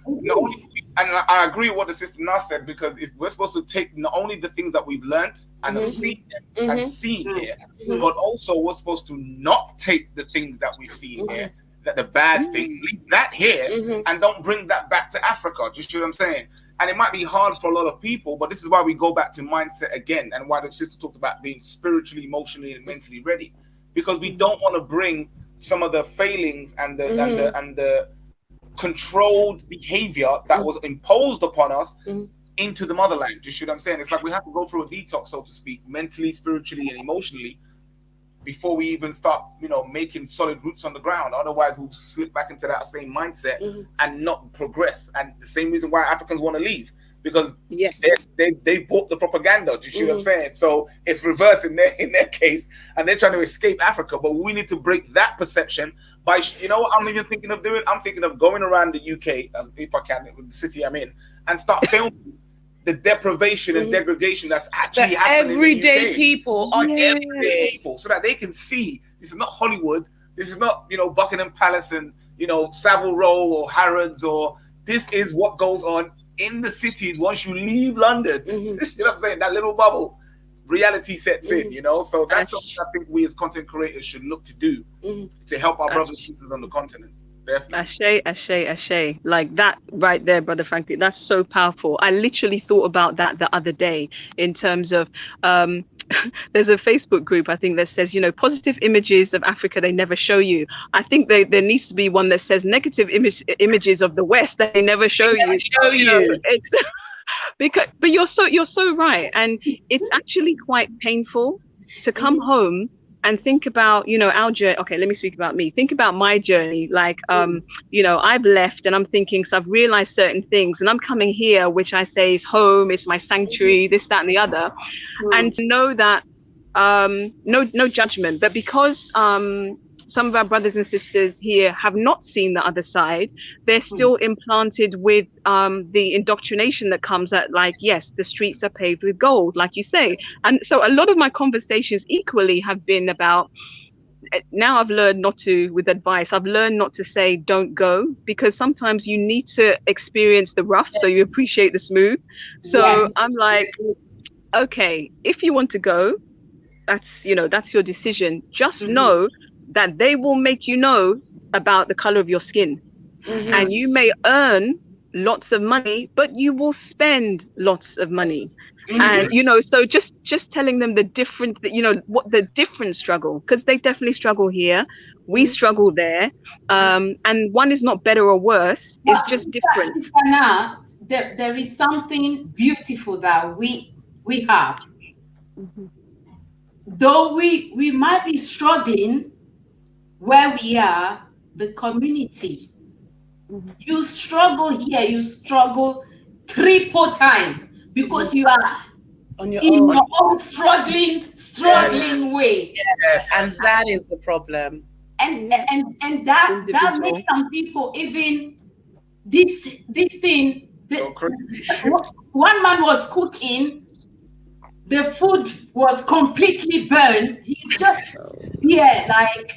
not only, and I agree with what the sister now said, because if we're supposed to take not only the things that we've learned and have seen and seen here, but also we're supposed to not take the things that we've seen here, that the bad things, leave that here and don't bring that back to Africa. Do you see what I'm saying? And it might be hard for a lot of people, but this is why we go back to mindset again, and why the sister talked about being spiritually, emotionally, and mentally ready, because we don't want to bring some of the failings and the controlled behavior that was imposed upon us into the motherland. Do you see what I'm saying? It's like we have to go through a detox, so to speak, mentally, spiritually, and emotionally, before we even start, you know, making solid roots on the ground. Otherwise, we'll slip back into that same mindset and not progress. And the same reason why Africans want to leave, because they bought the propaganda. Do you see what I'm saying? So it's reverse in their case, and they're trying to escape Africa. But we need to break that perception by, you know what I'm even thinking of doing? I'm thinking of going around the UK, if I can, the city I'm in, and start filming the deprivation and degradation that's actually happening. Everyday people are everyday people, so that they can see this is not Hollywood, this is not, you know, Buckingham Palace and, you know, Savile Row or Harrods, or this is what goes on in the cities once you leave London. You know what I'm saying? That little bubble, reality sets in, you know. So that's something I think we as content creators should look to do to help our brothers and sisters on the continent. Ashe. Like that right there, Brother Frankie, that's so powerful. I literally thought about that the other day in terms of there's a Facebook group, I think, that says, you know, positive images of Africa they never show you. I think there needs to be one that says negative images of the West that they never show you. It's because, but you're so right, and it's actually quite painful to come home and think about, you know, our journey. Okay, let me speak about me. Think about my journey. Like, you know, I've left and I'm thinking, so I've realized certain things, and I'm coming here, which I say is home, it's my sanctuary, this, that, and the other. And to know that, no judgment, but because some of our brothers and sisters here have not seen the other side, they're still implanted with the indoctrination that comes at, like, yes, the streets are paved with gold, like you say. And so a lot of my conversations equally have been about, now I've learned not to, with advice, I've learned not to say don't go, because sometimes you need to experience the rough so you appreciate the smooth. So I'm like, okay, if you want to go, that's, you know, that's your decision. Just know that they will make you know about the color of your skin. And you may earn lots of money, but you will spend lots of money. And, you know, so just telling them the different, you know, what the different struggle, because they definitely struggle here, we struggle there, and one is not better or worse, it's just different. Sister Na, there is something beautiful that we have. Though we might be struggling where we are, the community, you struggle here, you struggle triple time, because you are on your own struggling way. And that is the problem. And that makes some people, even this thing, one man was cooking, the food was completely burned. He's just like,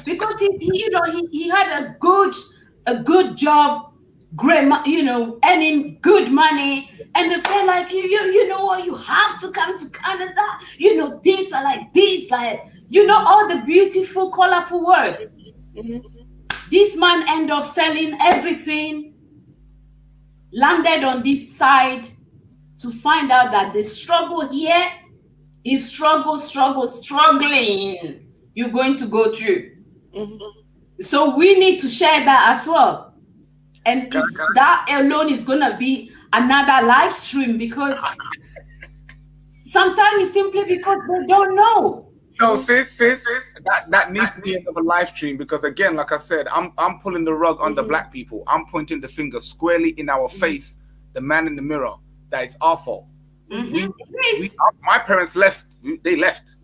because he had a good job, great, you know, earning good money, and they felt like, you know what, you have to come to Canada, you know, this are like this, like, you know, all the beautiful, colorful words. This man ended up selling everything, landed on this side, to find out that the struggle here is struggling. you're going to go through. So we need to share that as well. And that alone is going to be another live stream, because sometimes it's simply because they don't know. No, sis, that needs to be a live stream, because again, like I said, I'm pulling the rug under black people. I'm pointing the finger squarely in our face, the man in the mirror, that it's our fault. My parents left. They left.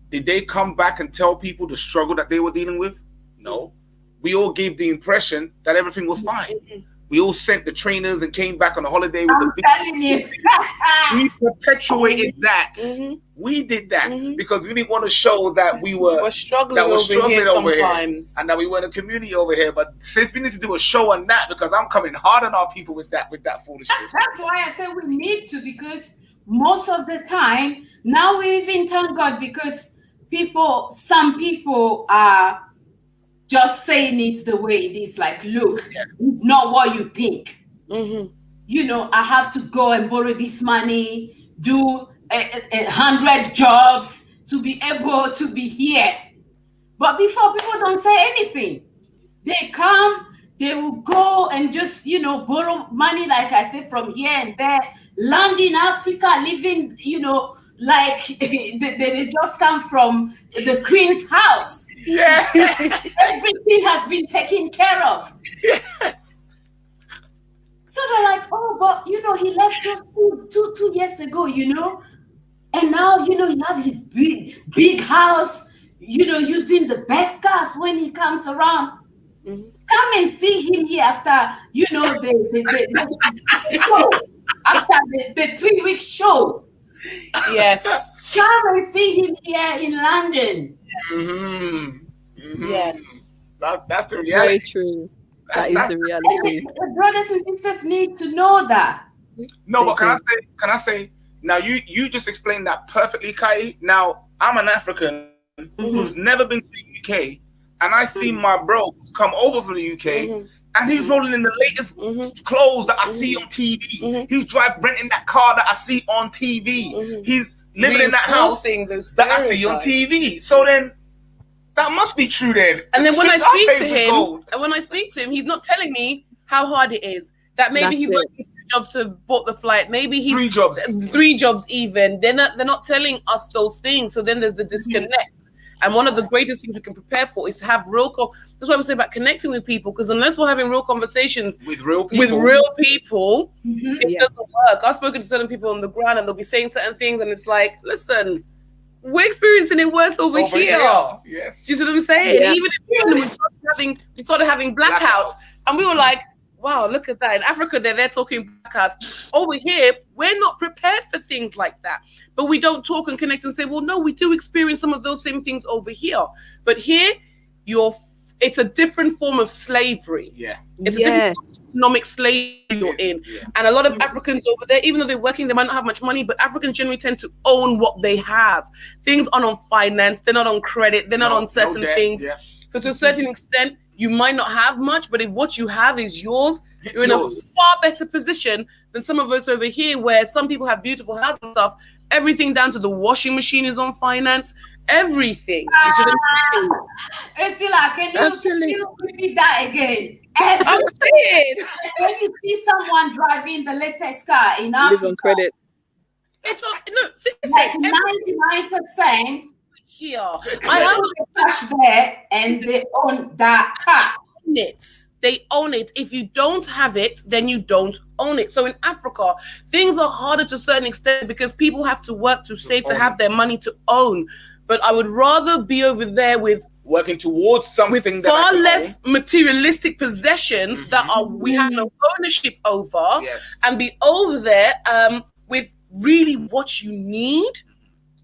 Did they come back and tell people the struggle that they were dealing with? No. We all gave the impression that everything was fine. We all sent the trainers and came back on a holiday with the big. Telling you. We perpetuated that. We did that because we didn't want to show that we're struggling over here sometimes, and that we were in a community over here. But since we need to do a show on that, because I'm coming hard on our people with that foolishness. That's why I said we need to, because most of the time now we even thank God, because some people are just saying it the way it is. Like, look, it's not what you think. You know, I have to go and borrow this money, do 100 jobs to be able to be here. But before, people don't say anything. They come, they will go and just, you know, borrow money, like I said, from here and there, land in Africa, living, you know, like they just come from the Queen's house. Yeah. Everything has been taken care of. Yes. So they're like, oh, but you know, he left just two years ago, you know, and now, you know, he has his big house, you know, using the best cars when he comes around. Come and see him here after, you know, after the 3-week show. Yes. Come and see him here in London. Yes. That's the reality. Very true. That is the reality. The brothers and sisters need to know that. No, but can I say now, you just explained that perfectly, Kai. Now, I'm an African who's never been to the UK, and I see my bro come over from the UK, and he's rolling in the latest clothes that I see on TV. He's renting that car that I see on TV. He's living in that house that I see on TV. So then, that must be true then. And then when I speak to him, he's not telling me how hard it is. That maybe he's working 2 jobs to have bought the flight. Maybe he's 3 jobs even. They're not telling us those things. So then there's the disconnect. And one of the greatest things we can prepare for is to have that's what I'm saying about connecting with people. Because unless we're having real conversations with real people, it doesn't work. I've spoken to certain people on the ground, and they'll be saying certain things, and it's like, listen, we're experiencing it worse over here. Yes. Do you see what I'm saying? Yeah. Even if we started having blackouts, and we were like, wow, look at that. In Africa, they're talking blackouts. Over here, we're not prepared for things like that. But we don't talk and connect and say, well, no, we do experience some of those same things over here. But here, it's a different form of slavery. Yeah. It's a different economic slavery you're in. Yeah. And a lot of Africans over there, even though they're working, they might not have much money, but Africans generally tend to own what they have. Things aren't on finance. They're not on credit. They're not on certain things. Yeah. So to a certain extent, you might not have much, but if what you have is yours, you're in a far better position than some of us over here, where some people have beautiful houses and stuff. Everything down to the washing machine is on finance. Everything. Ursula, can you repeat that again? I'm saying, when you see someone driving the latest car in Africa, live on credit. It's like 99% here. I have cash there, and they own that car. They own it. If you don't have it, then you don't own it. So in Africa, things are harder to a certain extent because people have to work to save to have their money to own. But I would rather be over there with working towards something with far less materialistic possessions that we have no ownership over, and be over there with really what you need.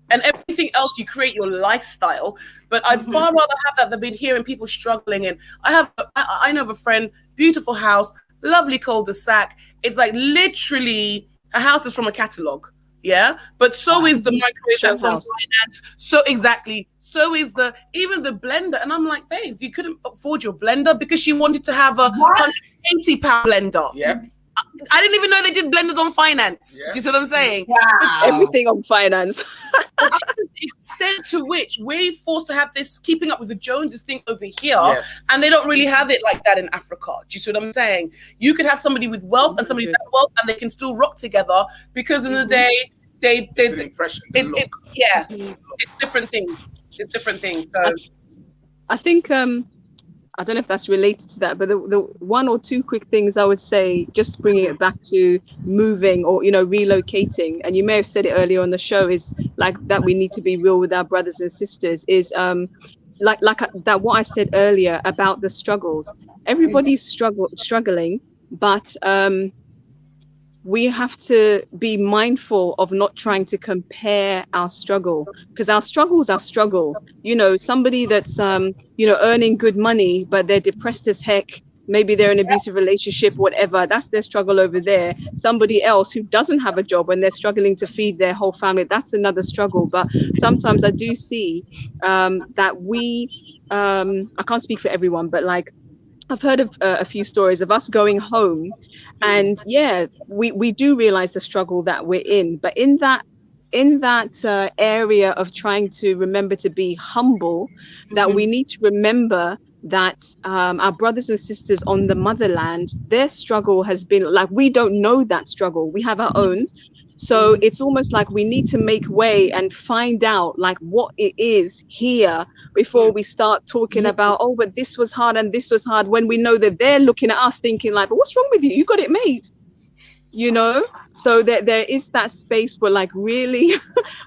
And everything else, you create your lifestyle. But I'd far rather have that than being here and people struggling. And I know of a friend, beautiful house, lovely cul-de-sac. It's like literally a house is from a catalogue. Yeah. But so is the microwave that's on finance. So exactly. So is even the blender. And I'm like, babes, you couldn't afford your blender because she wanted to have a £180 blender. Yeah. I didn't even know they did blenders on finance. Yeah. Do you see what I'm saying? Wow. Everything on finance. The extent to which we're forced to have this keeping up with the Joneses thing over here, Yes. and they don't really have it like that in Africa. Do you see what I'm saying? You could have somebody with wealth and somebody without wealth, and they can still rock together because in the day, it's an impression. It's different things. It's different things. So I think I don't know if that's related to that, but the one or two quick things I would say, just bringing it back to moving or, you know, relocating, and you may have said it earlier on the show, is like that we need to be real with our brothers and sisters, is like that what I said earlier about the struggles. Everybody's struggling, but we have to be mindful of not trying to compare our struggle, because our struggle is our struggle. You know, somebody that's you know, earning good money, but they're depressed as heck. Maybe they're in an abusive relationship, whatever. That's their struggle over there. Somebody else who doesn't have a job and they're struggling to feed their whole family, that's another struggle. But sometimes I do see that we, I can't speak for everyone, but like I've heard of a few stories of us going home, and yeah, we do realize the struggle that we're in, but in that area of trying to remember to be humble, that we need to remember that our brothers and sisters on the motherland, their struggle has been like, we don't know that struggle, we have our own. So it's almost like we need to make way and find out like what it is here before we start talking about, oh, but this was hard and this was hard, when we know that they're looking at us thinking like, but what's wrong with you? You got it made, you know? So that there is that space for like really,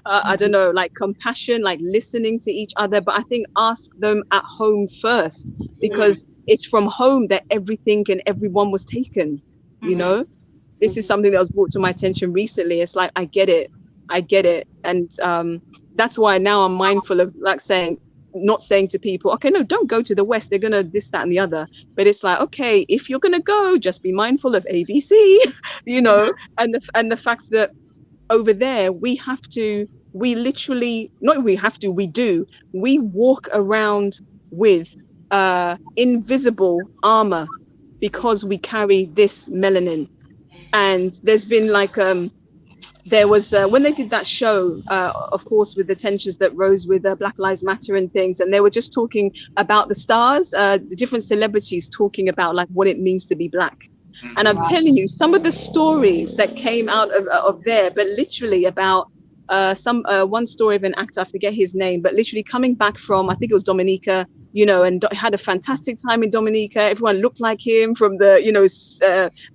I don't know, like compassion, like listening to each other. But I think ask them at home first, because it's from home that everything and everyone was taken, you know? This is something that was brought to my attention recently. It's like, I get it. And that's why now I'm mindful of like not saying to people, okay, no, don't go to the West. They're going to this, that, and the other. But it's like, okay, if you're going to go, just be mindful of ABC, you know, and the fact that over there, we walk around with invisible armor because we carry this melanin. And there's been like, there was, when they did that show, of course, with the tensions that rose with Black Lives Matter and things, and they were just talking about the stars, the different celebrities talking about like what it means to be Black. And I'm telling you, some of the stories that came out of there, but literally about one story of an actor, I forget his name, but literally coming back from, I think it was Dominica, you know, and had a fantastic time in Dominica. Everyone looked like him, from the, you know,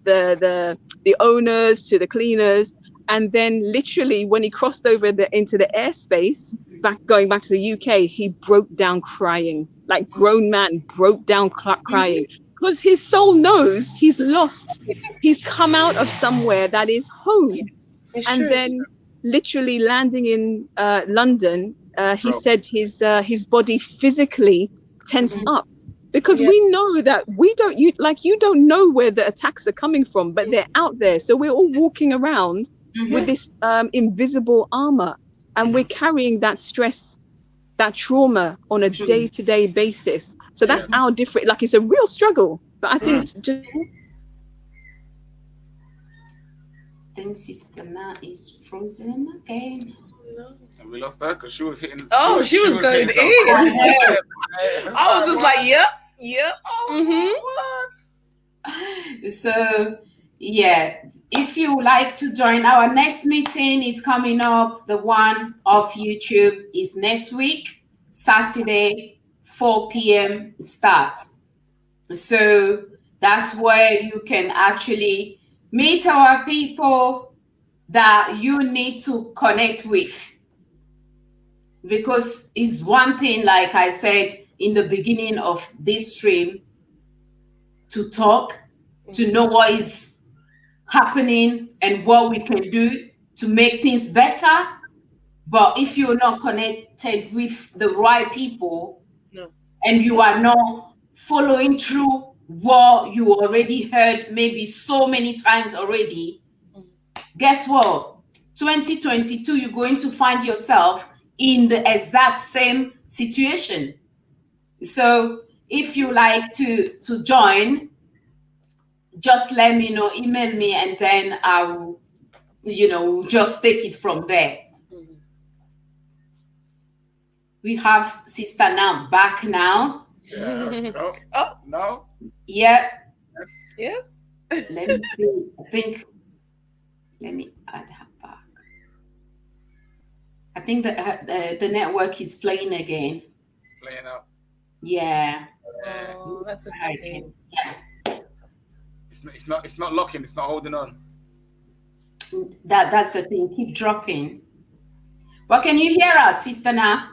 the owners to the cleaners. And then literally when he crossed over into the airspace, going back to the UK, he broke down crying, like grown man broke down crying, because his soul knows he's lost. He's come out of somewhere that is home. It's and true. Then literally landing in London, he said his body physically tensed up, because we know that you don't know where the attacks are coming from, but they're out there. So we're all walking around with this invisible armor, and we're carrying that stress, that trauma on a day-to-day basis. So that's our different, like, it's a real struggle. But I think just Sister Na is frozen again. And we lost her because she was hitting. She was going in. I was just like, yep. So, yeah, if you like to join, our next meeting is coming up. The one of YouTube is next week, Saturday, 4 p.m. start. So that's where you can actually meet our people that you need to connect with. Because it's one thing, like I said in the beginning of this stream, to talk, to know what is happening and what we can do to make things better. But if you're not connected with the right people, and you are not following through what you already heard maybe so many times already, guess what? 2022, you're going to find yourself in the exact same situation. So if you like to join, just let me know, email me, and then I will, just take it from there. We have Sister Now back now. Yeah. No. Yeah. Yes. Let me see. Let me add her back. I think that the network is playing again. It's playing up. Yeah. Oh, that's a pity. Yeah. It's not locking. It's not holding on. That's the thing. Keep dropping. Well, can you hear us, Sister Na?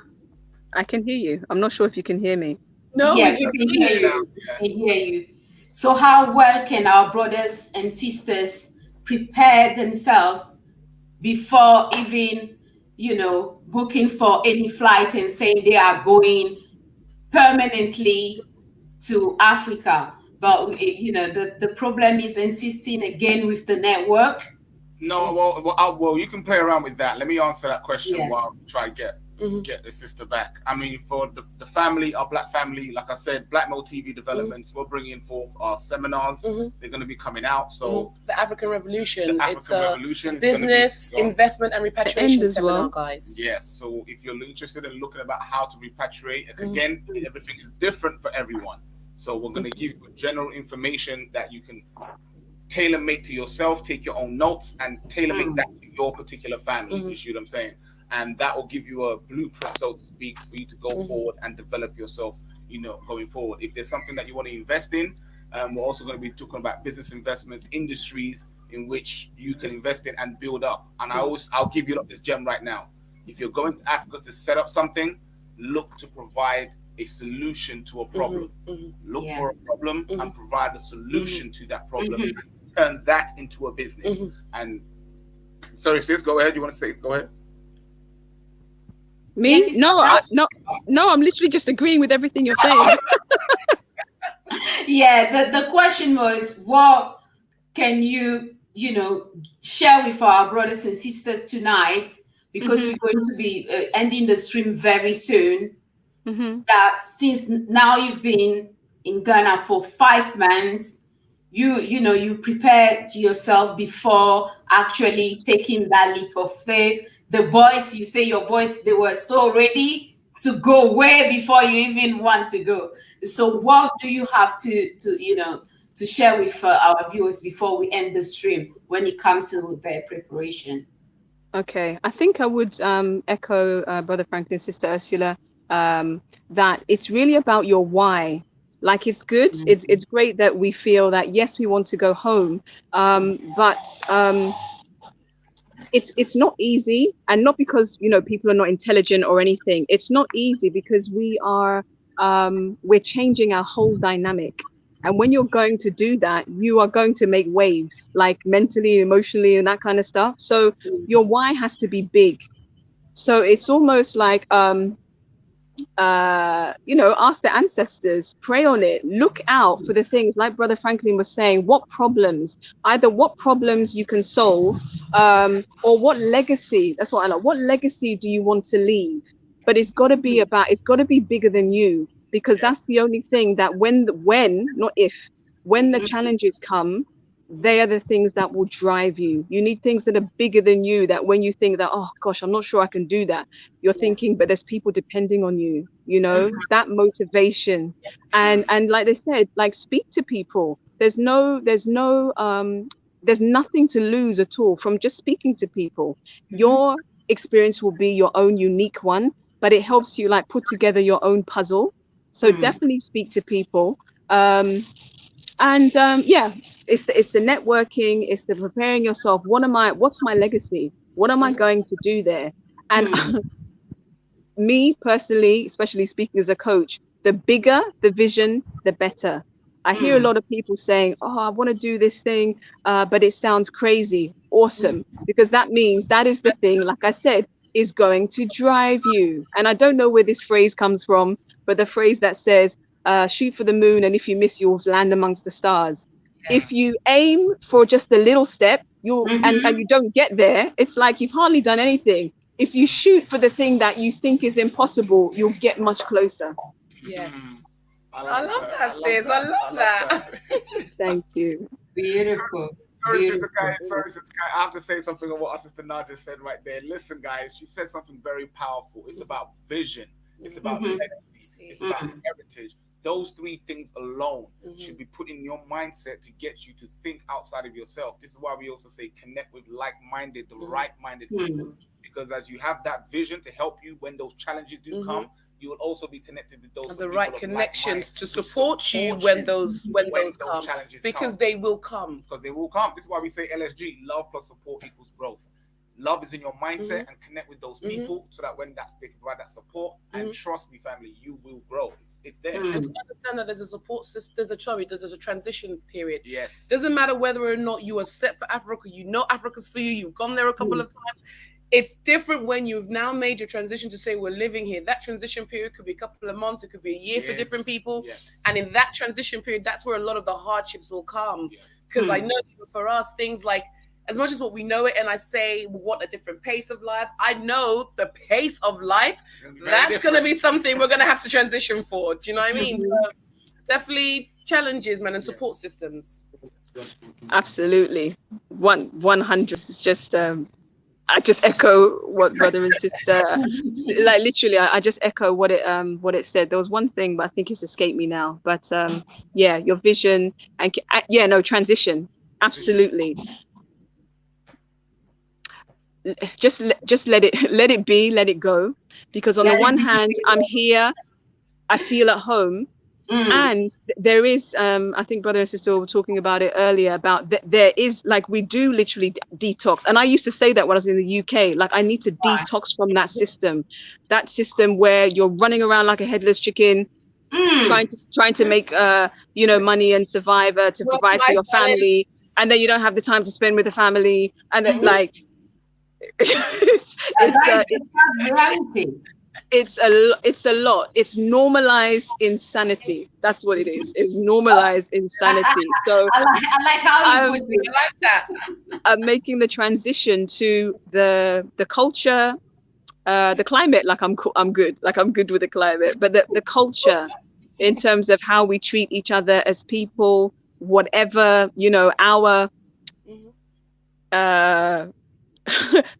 I can hear you. I'm not sure if you can hear me. No, yeah, we can hear you. Yeah. We can hear you. So how well can our brothers and sisters prepare themselves before even, booking for any flight and saying they are going permanently to Africa? But, the problem is insisting again with the network. No, well, you can play around with that. Let me answer that question while I try to get the sister back. I mean, for the family, our Black family, like I said, Black Male TV developments, we're bringing forth our seminars. They're going to be coming out. So the African Revolution. It's Revolution, business, investment, and repatriation seminar, guys. Yes. So if you're interested in looking about how to repatriate, again, everything is different for everyone. So we're going to give you general information that you can tailor-make to yourself, take your own notes, and tailor-make that to your particular family. You see what I'm saying? And that will give you a blueprint, so to speak, for you to go forward and develop yourself, going forward. If there's something that you want to invest in, we're also going to be talking about business investments, industries in which you can invest in and build up. And I'll give you this gem right now. If you're going to Africa to set up something, look to provide a solution to a problem. Look for a problem and provide a solution to that problem and turn that into a business. And sorry, sis, go ahead. You want to say? Go ahead. Me? Yes, no, I'm literally just agreeing with everything you're saying. Yeah, the question was, what can you, share with our brothers and sisters tonight? Because we're going to be ending the stream very soon. That since now you've been in Ghana for 5 months, you prepared yourself before actually taking that leap of faith. The boys, you say your boys, they were so ready to go way before you even want to go. So what do you have to share with our viewers before we end the stream when it comes to their preparation? Okay, I think I would echo Brother Franklin, Sister Ursula, that it's really about your why. Like, it's good, it's great that we feel that, yes, we want to go home, but it's not easy, and not because people are not intelligent or anything. It's not easy because we're changing our whole dynamic. And when you're going to do that, you are going to make waves, like mentally, emotionally, and that kind of stuff. So your why has to be big. So it's almost like ask the ancestors, pray on it, look out for the things like Brother Franklin was saying, what problems you can solve, or what legacy. That's what I like. What legacy do you want to leave? But it's got to be bigger than you, because that's the only thing that when the challenges come, they are the things that will drive you. You need things that are bigger than you, that when you think that, oh gosh, I'm not sure I can do that, you're thinking, but there's people depending on you, that motivation. And like they said, like, speak to people. There's nothing to lose at all from just speaking to people. Your experience will be your own unique one, but it helps you like put together your own puzzle. So definitely speak to people. It's the networking, it's the preparing yourself. What's my legacy? What am I going to do there? And me personally, especially speaking as a coach, the bigger the vision, the better. I hear a lot of people saying, oh, I want to do this thing, but it sounds crazy. Awesome. Because that means that is the thing, like I said, is going to drive you. And I don't know where this phrase comes from, but the phrase that says, shoot for the moon, and if you miss, you'll land amongst the stars. Yes. If you aim for just a little step, and you don't get there, it's like you've hardly done anything. If you shoot for the thing that you think is impossible, you'll get much closer. Yes. I love that, sis. I love that. Thank you. Beautiful. Sorry, Sister Kai. Sorry, Sister Kai. I have to say something on what our Sister Naja said right there. Listen, guys, she said something very powerful. It's about vision. It's about legacy. It's about heritage. Those three things alone should be put in your mindset to get you to think outside of yourself. This is why we also say connect with like-minded, the right-minded people. Because as you have that vision to help you when those challenges do come, you will also be connected with those the right connections to support you when those come, challenges because they will come. Because they will come. This is why we say LSG, love plus support equals growth. Love is in your mindset and connect with those people so that when they can provide that support, and trust me, family, you will grow. It's there. And to understand that there's a support system, there's a transition period. Yes. Doesn't matter whether or not you are set for Africa, you know Africa's for you, you've gone there a couple of times. It's different when you've now made your transition to say we're living here. That transition period could be a couple of months, it could be a year for different people. And in that transition period, that's where a lot of the hardships will come. Because I know for us, things like, as much as what we know it, and I say we want a different pace of life, I know the pace of life, that's going to be something we're going to have to transition for. Do you know what I mean? So definitely challenges, man, and support systems. Absolutely. 100. It's just... I just echo what brother and sister, like literally, I just echo what it said. There was one thing, but I think it's escaped me now. But yeah, your vision and transition. Absolutely. Just let it be, let it go. Because on the one hand, I'm here, I feel at home. And there is, I think brother and sister were talking about it earlier, about there is, like, we do literally detox. And I used to say that when I was in the UK, like, I need to detox from that system where you're running around like a headless chicken, trying to make, money and survive, to provide for your family. And then you don't have the time to spend with the family. And then like, it's reality. It's a lot. It's normalized insanity. That's what it is. It's normalized insanity. So I like how you put it. I like that. I'm making the transition to the culture, the climate. Like I'm good. Like I'm good with the climate, but the culture, in terms of how we treat each other as people, whatever our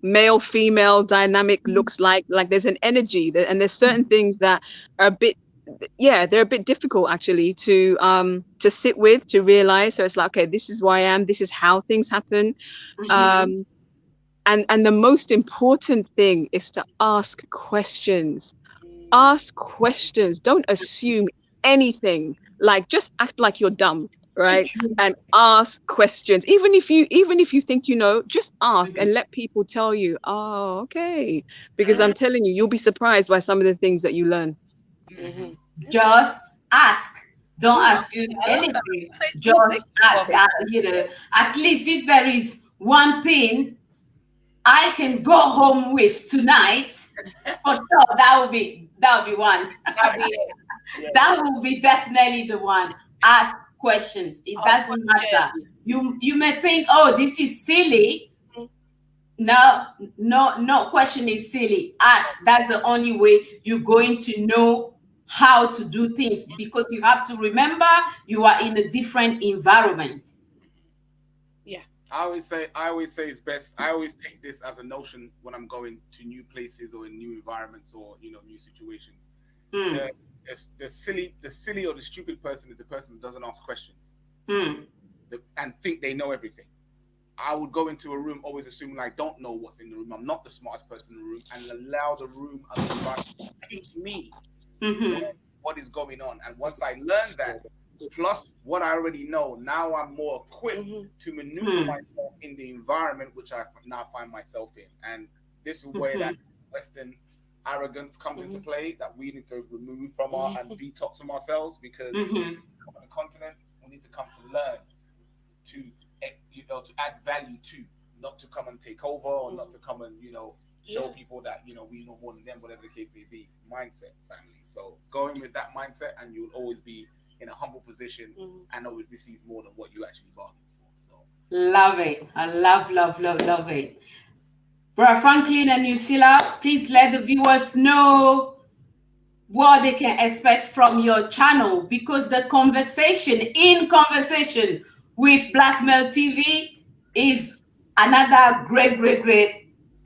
male female dynamic looks like there's an energy and there's certain things that are they're a bit difficult actually to sit with, to realize. So it's like, okay, this is who I am, this is how things happen. And the most important thing is to ask questions. Don't assume anything. Like, just act like you're dumb, right? And ask questions. Even if you think just ask and let people tell you, oh, okay. Because I'm telling you, you'll be surprised by some of the things that you learn. Just ask. Don't assume anything. Just ask. At least if there is one thing I can go home with tonight, for sure, that would be one. That will be definitely the one. Ask questions. It doesn't matter. You may think, oh, this is silly. No question is silly. Ask. That's the only way you're going to know how to do things, because you have to remember you are in a different environment. I always say it's best. I always take this as a notion when I'm going to new places or in new environments or new situations. The silly or the stupid person is the person who doesn't ask questions and think they know everything. I would go into a room always assuming I don't know what's in the room. I'm not the smartest person in the room, and allow the room and the environment to teach me what is going on. And once I learn that, plus what I already know, now I'm more equipped to maneuver myself in the environment which I now find myself in. And this is where that Western arrogance comes into play, that we need to remove from and detox from ourselves, because on the continent we need to come to learn to add value to, not to come and take over or not to come and show people that we know more than them, whatever the case may be. Mindset, family. So going with that mindset, and you'll always be in a humble position and always receive more than what you actually bargained for. So love it. I love it. Brother Franklin and Lucilla, please let the viewers know what they can expect from your channel, because the conversation with Black Male TV is another great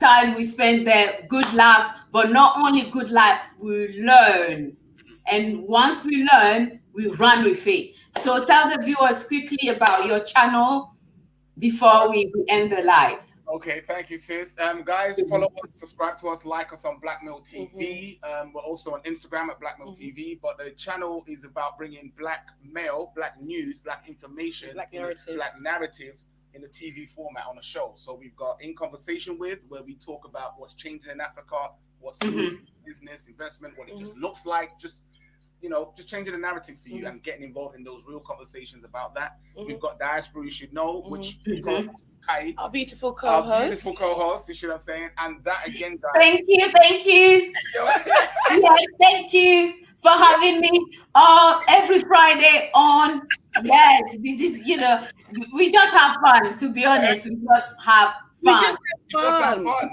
time we spend there. Good laugh, but not only good laugh, we learn. And once we learn, we run with it. So tell the viewers quickly about your channel before we end the live. Okay, thank you, sis. Guys, follow us, subscribe to us, like us on Black Male TV. We're also on Instagram at Black Male TV. But the channel is about bringing black news, black information, black narrative in the TV format on a show. So we've got In Conversation With, where we talk about what's changing in Africa, what's business, investment, what it just looks like, just changing the narrative for you and getting involved in those real conversations about that. We've got Diaspora You Should Know, which Kai, our beautiful co-host. You see what I'm saying? And that again, guys. Thank you. Yes, thank you for having me every Friday on. Yes, this, we just have fun, to be honest. We just have fun.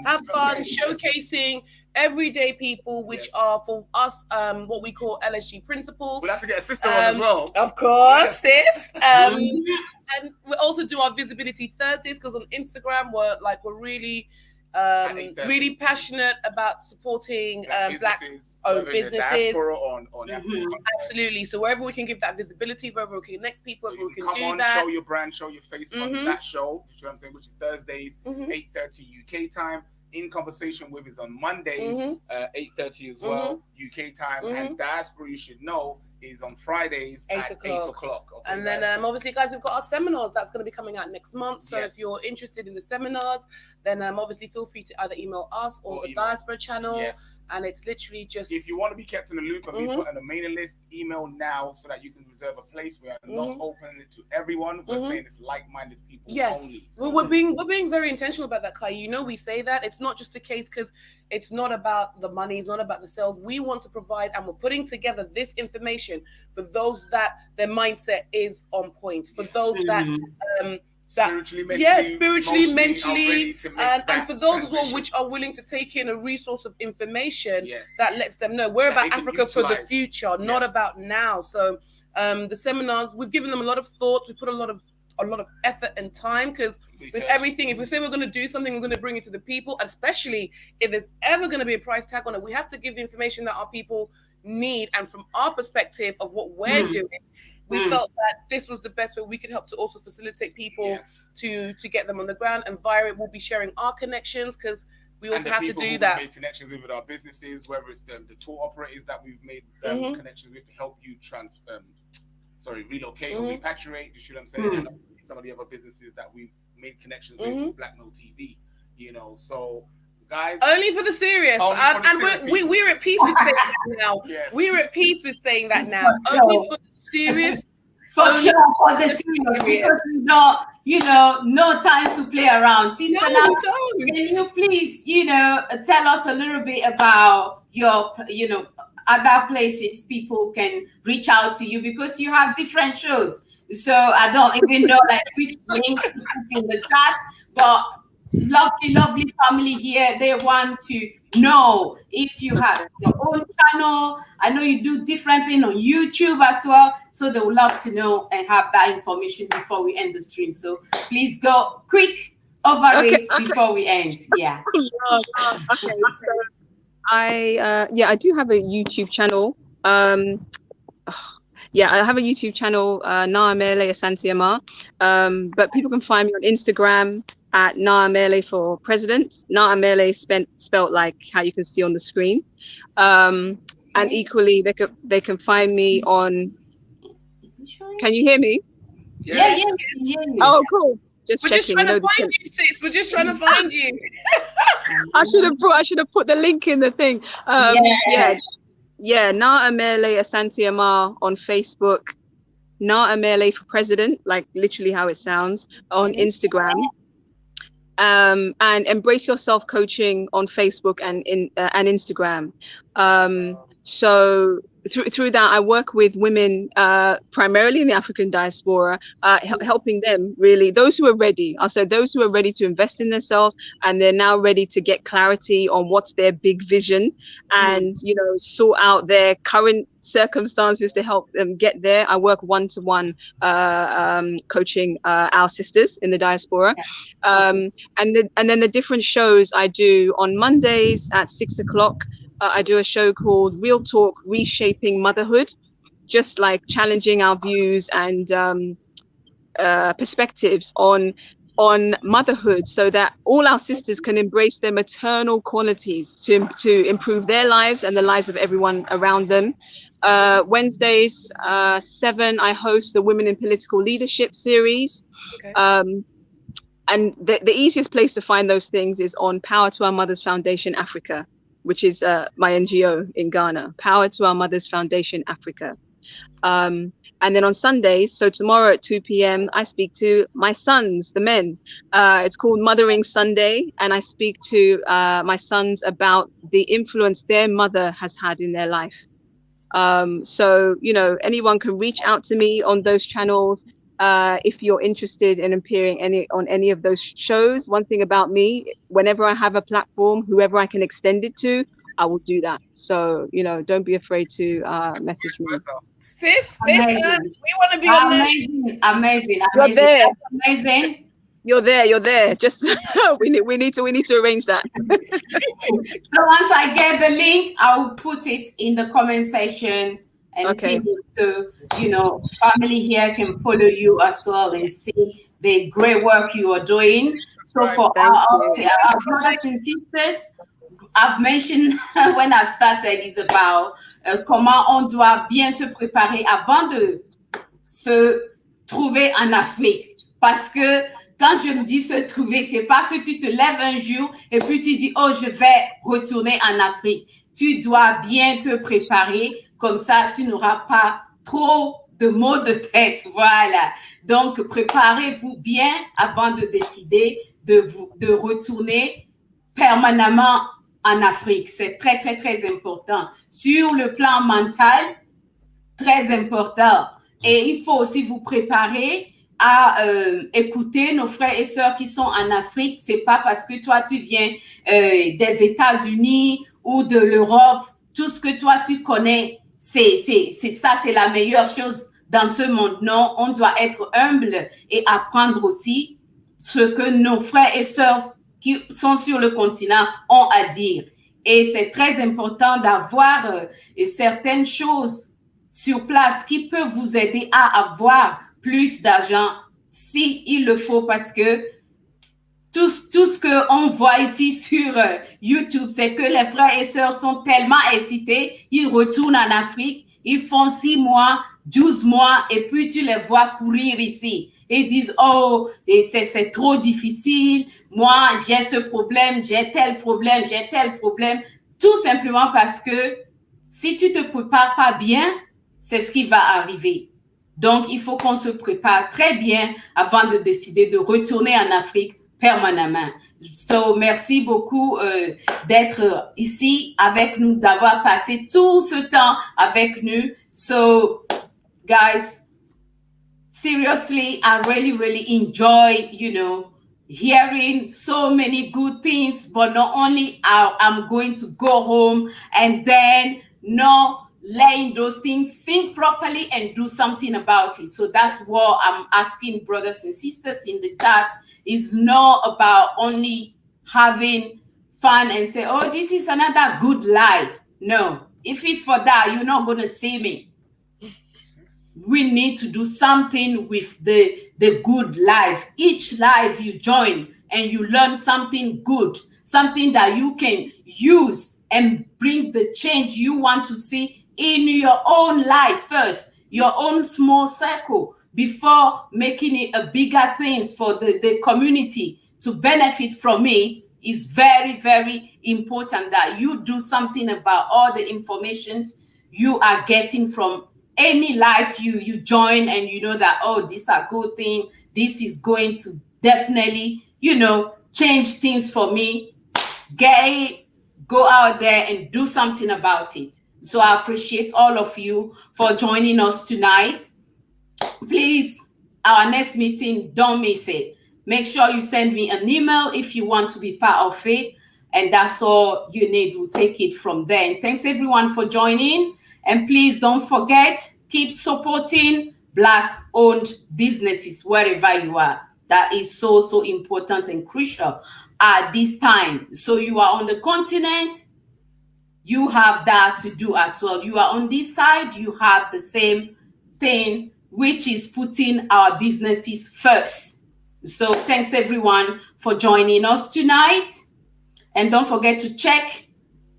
Have fun showcasing everyday people, which are for us, what we call LSG principles. We'll have to get a sister on as well. Of course, sis. And we also do our Visibility Thursdays, because on Instagram we're really really passionate about supporting black-owned businesses. Absolutely. So wherever we can give that visibility, wherever we can connect people, so we can do that. Show your brand, show your face on that show. You know what I'm saying? Which is Thursdays, 8:30 UK time. In Conversation With is on Mondays, 8:30 as well, UK time. And Diaspora You Should Know is on Fridays at 8 o'clock. Okay, and then obviously, guys, we've got our seminars that's going to be coming out next month. So if you're interested in the seminars, then obviously feel free to either email us or the Diaspora channel. And it's literally just, if you want to be kept in the loop and be put on the mailing list, email now so that you can reserve a place. We are not opening it to everyone. We're saying it's like-minded people only. So we're being very intentional about that, Kai. We say that it's not just a case because it's not about the money, it's not about the sales. We want to provide, and we're putting together this information for those that their mindset is on point, for those that spiritually, mentally, and for those as well which are willing to take in a resource of information that lets them know we're about Africa for the future, not about now. So the seminars, we've given them a lot of thought, we put a lot of effort and time, because with everything, if we say we're going to do something, we're going to bring it to the people, especially if there's ever going to be a price tag on it, we have to give the information that our people need. And from our perspective of what we're doing, we felt that this was the best way we could help to also facilitate people to get them on the ground. And via it, we'll be sharing our connections, because we also have to do that. We've made connections with our businesses, whether it's the tour operators that we've made connections with to help you relocate or repatriate. You see what I'm saying? And some of the other businesses that we've made connections with Black Male TV. So guys, only for the serious, we're at peace with saying that now. We're at peace with saying that now. Only for the serious. For sure, for the serious, because we've no time to play around. Sister, can you please, tell us a little bit about your, other places people can reach out to you, because you have different shows. So I don't even know which link to put in the chat, but lovely family here, they want to know if you have your own channel. I know you do different things on YouTube as well, so they would love to know and have that information before we end the stream. So please go quick over it before we end. Okay, so I do have a YouTube channel. I have a YouTube channel, Naamele Asanteama, but people can find me on Instagram at Naamele for president. Naamele spelled like how you can see on the screen. And equally, they can find me on. Can you hear me? Yes. Oh, cool. We're just trying to find you, sis. We're just trying to find you. I should have put the link in the thing. Naamele Asanteama on Facebook, Naamele for president, like literally how it sounds, on Instagram, and Embrace Yourself Coaching on Facebook and Instagram. So through that, I work with women primarily in the African diaspora, helping them really, those who are ready. I'll say those who are ready to invest in themselves, and they're now ready to get clarity on what's their big vision, and sort out their current circumstances to help them get there. I work one-to-one coaching our sisters in the diaspora. And then the different shows I do on Mondays at 6 o'clock. I do a show called Real Talk, Reshaping Motherhood, just like challenging our views and perspectives on motherhood, so that all our sisters can embrace their maternal qualities to improve their lives and the lives of everyone around them. Wednesdays, 7, I host the Women in Political Leadership series. Okay. And the easiest place to find those things is on Power to Our Mothers Foundation Africa, which is my NGO in Ghana, Power to Our Mothers Foundation Africa. And then on Sundays, so tomorrow at 2 p.m., I speak to my sons, the men. It's called Mothering Sunday, and I speak to my sons about the influence their mother has had in their life. So, anyone can reach out to me on those channels. If you're interested in appearing on any of those shows. One thing about me, whenever I have a platform, whoever I can extend it to, I will do that. So, don't be afraid to message me. Sis, we want to be on there. Amazing. You're there. That's amazing. You're there. Just we need to arrange that. So once I get the link, I will put it in the comment section, and people, so family here can follow you as well and see the great work you are doing. So for our brothers and sisters, I've mentioned when I started, it's about comment on doit bien se préparer avant de se trouver en Afrique. Parce que quand je me dis se trouver, c'est pas que tu te lèves un jour et puis tu dis, oh, je vais retourner en Afrique. Tu dois bien te préparer, comme ça, tu n'auras pas trop de maux de tête. Voilà. Donc, préparez-vous bien avant de décider de retourner permanemment en Afrique. C'est très, très, très important. Sur le plan mental, très important. Et il faut aussi vous préparer à écouter nos frères et sœurs qui sont en Afrique. C'est pas parce que toi, tu viens des États-Unis ou de l'Europe, tout ce que toi, tu connais, c'est ça, c'est la meilleure chose dans ce monde. Non, on doit être humble et apprendre aussi ce que nos frères et sœurs qui sont sur le continent ont à dire. Et c'est très important d'avoir certaines choses sur place qui peuvent vous aider à avoir plus d'argent si il le faut, parce que tout ce qu'on voit ici sur YouTube, c'est que les frères et sœurs sont tellement excités, ils retournent en Afrique, ils font 6 mois, 12 mois, et puis tu les vois courir ici. Et disent, oh, c'est trop difficile, moi j'ai ce problème, j'ai tel problème, tout simplement parce que si tu te prépares pas bien, c'est ce qui va arriver. Donc, il faut qu'on se prépare très bien avant de décider de retourner en Afrique permanemment. So, merci beaucoup d'être ici avec nous, d'avoir passé tout ce temps avec nous. So, guys, seriously, I really, really enjoy, hearing so many good things, but not only I'm going to go home and then letting those things sink properly and do something about it. So that's what I'm asking brothers and sisters in the chat. It's not about only having fun and say, oh, this is another good life. No, if it's for that, you're not going to see me. We need to do something with the good life. Each life you join and you learn something good, something that you can use and bring the change you want to see in your own life first, your own small circle, before making it a bigger things for the community to benefit from it. Is very, very important that you do something about all the informations you are getting from any life you join, and you know that, oh, these are good things, this is going to definitely, change things for me. Get it, go out there and do something about it. So I appreciate all of you for joining us tonight. Please, our next meeting, don't miss it. Make sure you send me an email if you want to be part of it. And that's all you need. We'll take it from there. And thanks everyone for joining. And please don't forget, keep supporting Black-owned businesses wherever you are. That is so, so important and crucial at this time. So you are on the continent, you have that to do as well. You are on this side, you have the same thing, which is putting our businesses first. So thanks everyone for joining us tonight. And don't forget to check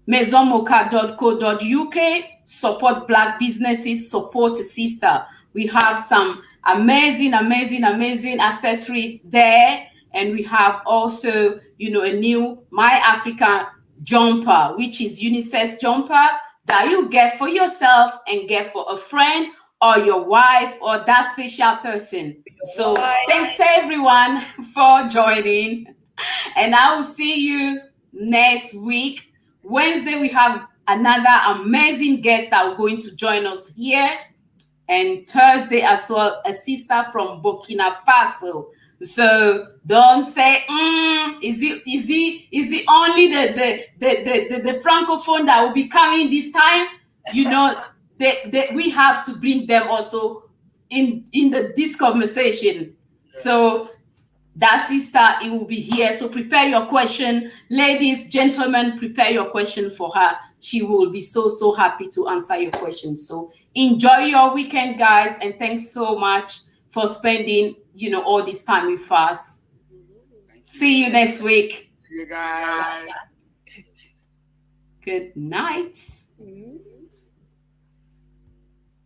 maisonmocha.co.uk, support Black businesses, support a sister. We have some amazing accessories there. And we have also, you know, a new My African jumper, which is unisex jumper that you get for yourself and get for a friend or your wife or that special person. So thanks everyone for joining. And I will see you next week. Wednesday, we have another amazing guest that are going to join us here. And Thursday as well, a sister from Burkina Faso. So don't say, is it only the francophone that will be coming this time? You know, we have to bring them also in this conversation. So that sister, it will be here. So prepare your question. Ladies, gentlemen, prepare your question for her. She will be so, so happy to answer your questions. So enjoy your weekend, guys. And thanks so much for spending, you know, all this time with us. See you next week. See you guys. Good night.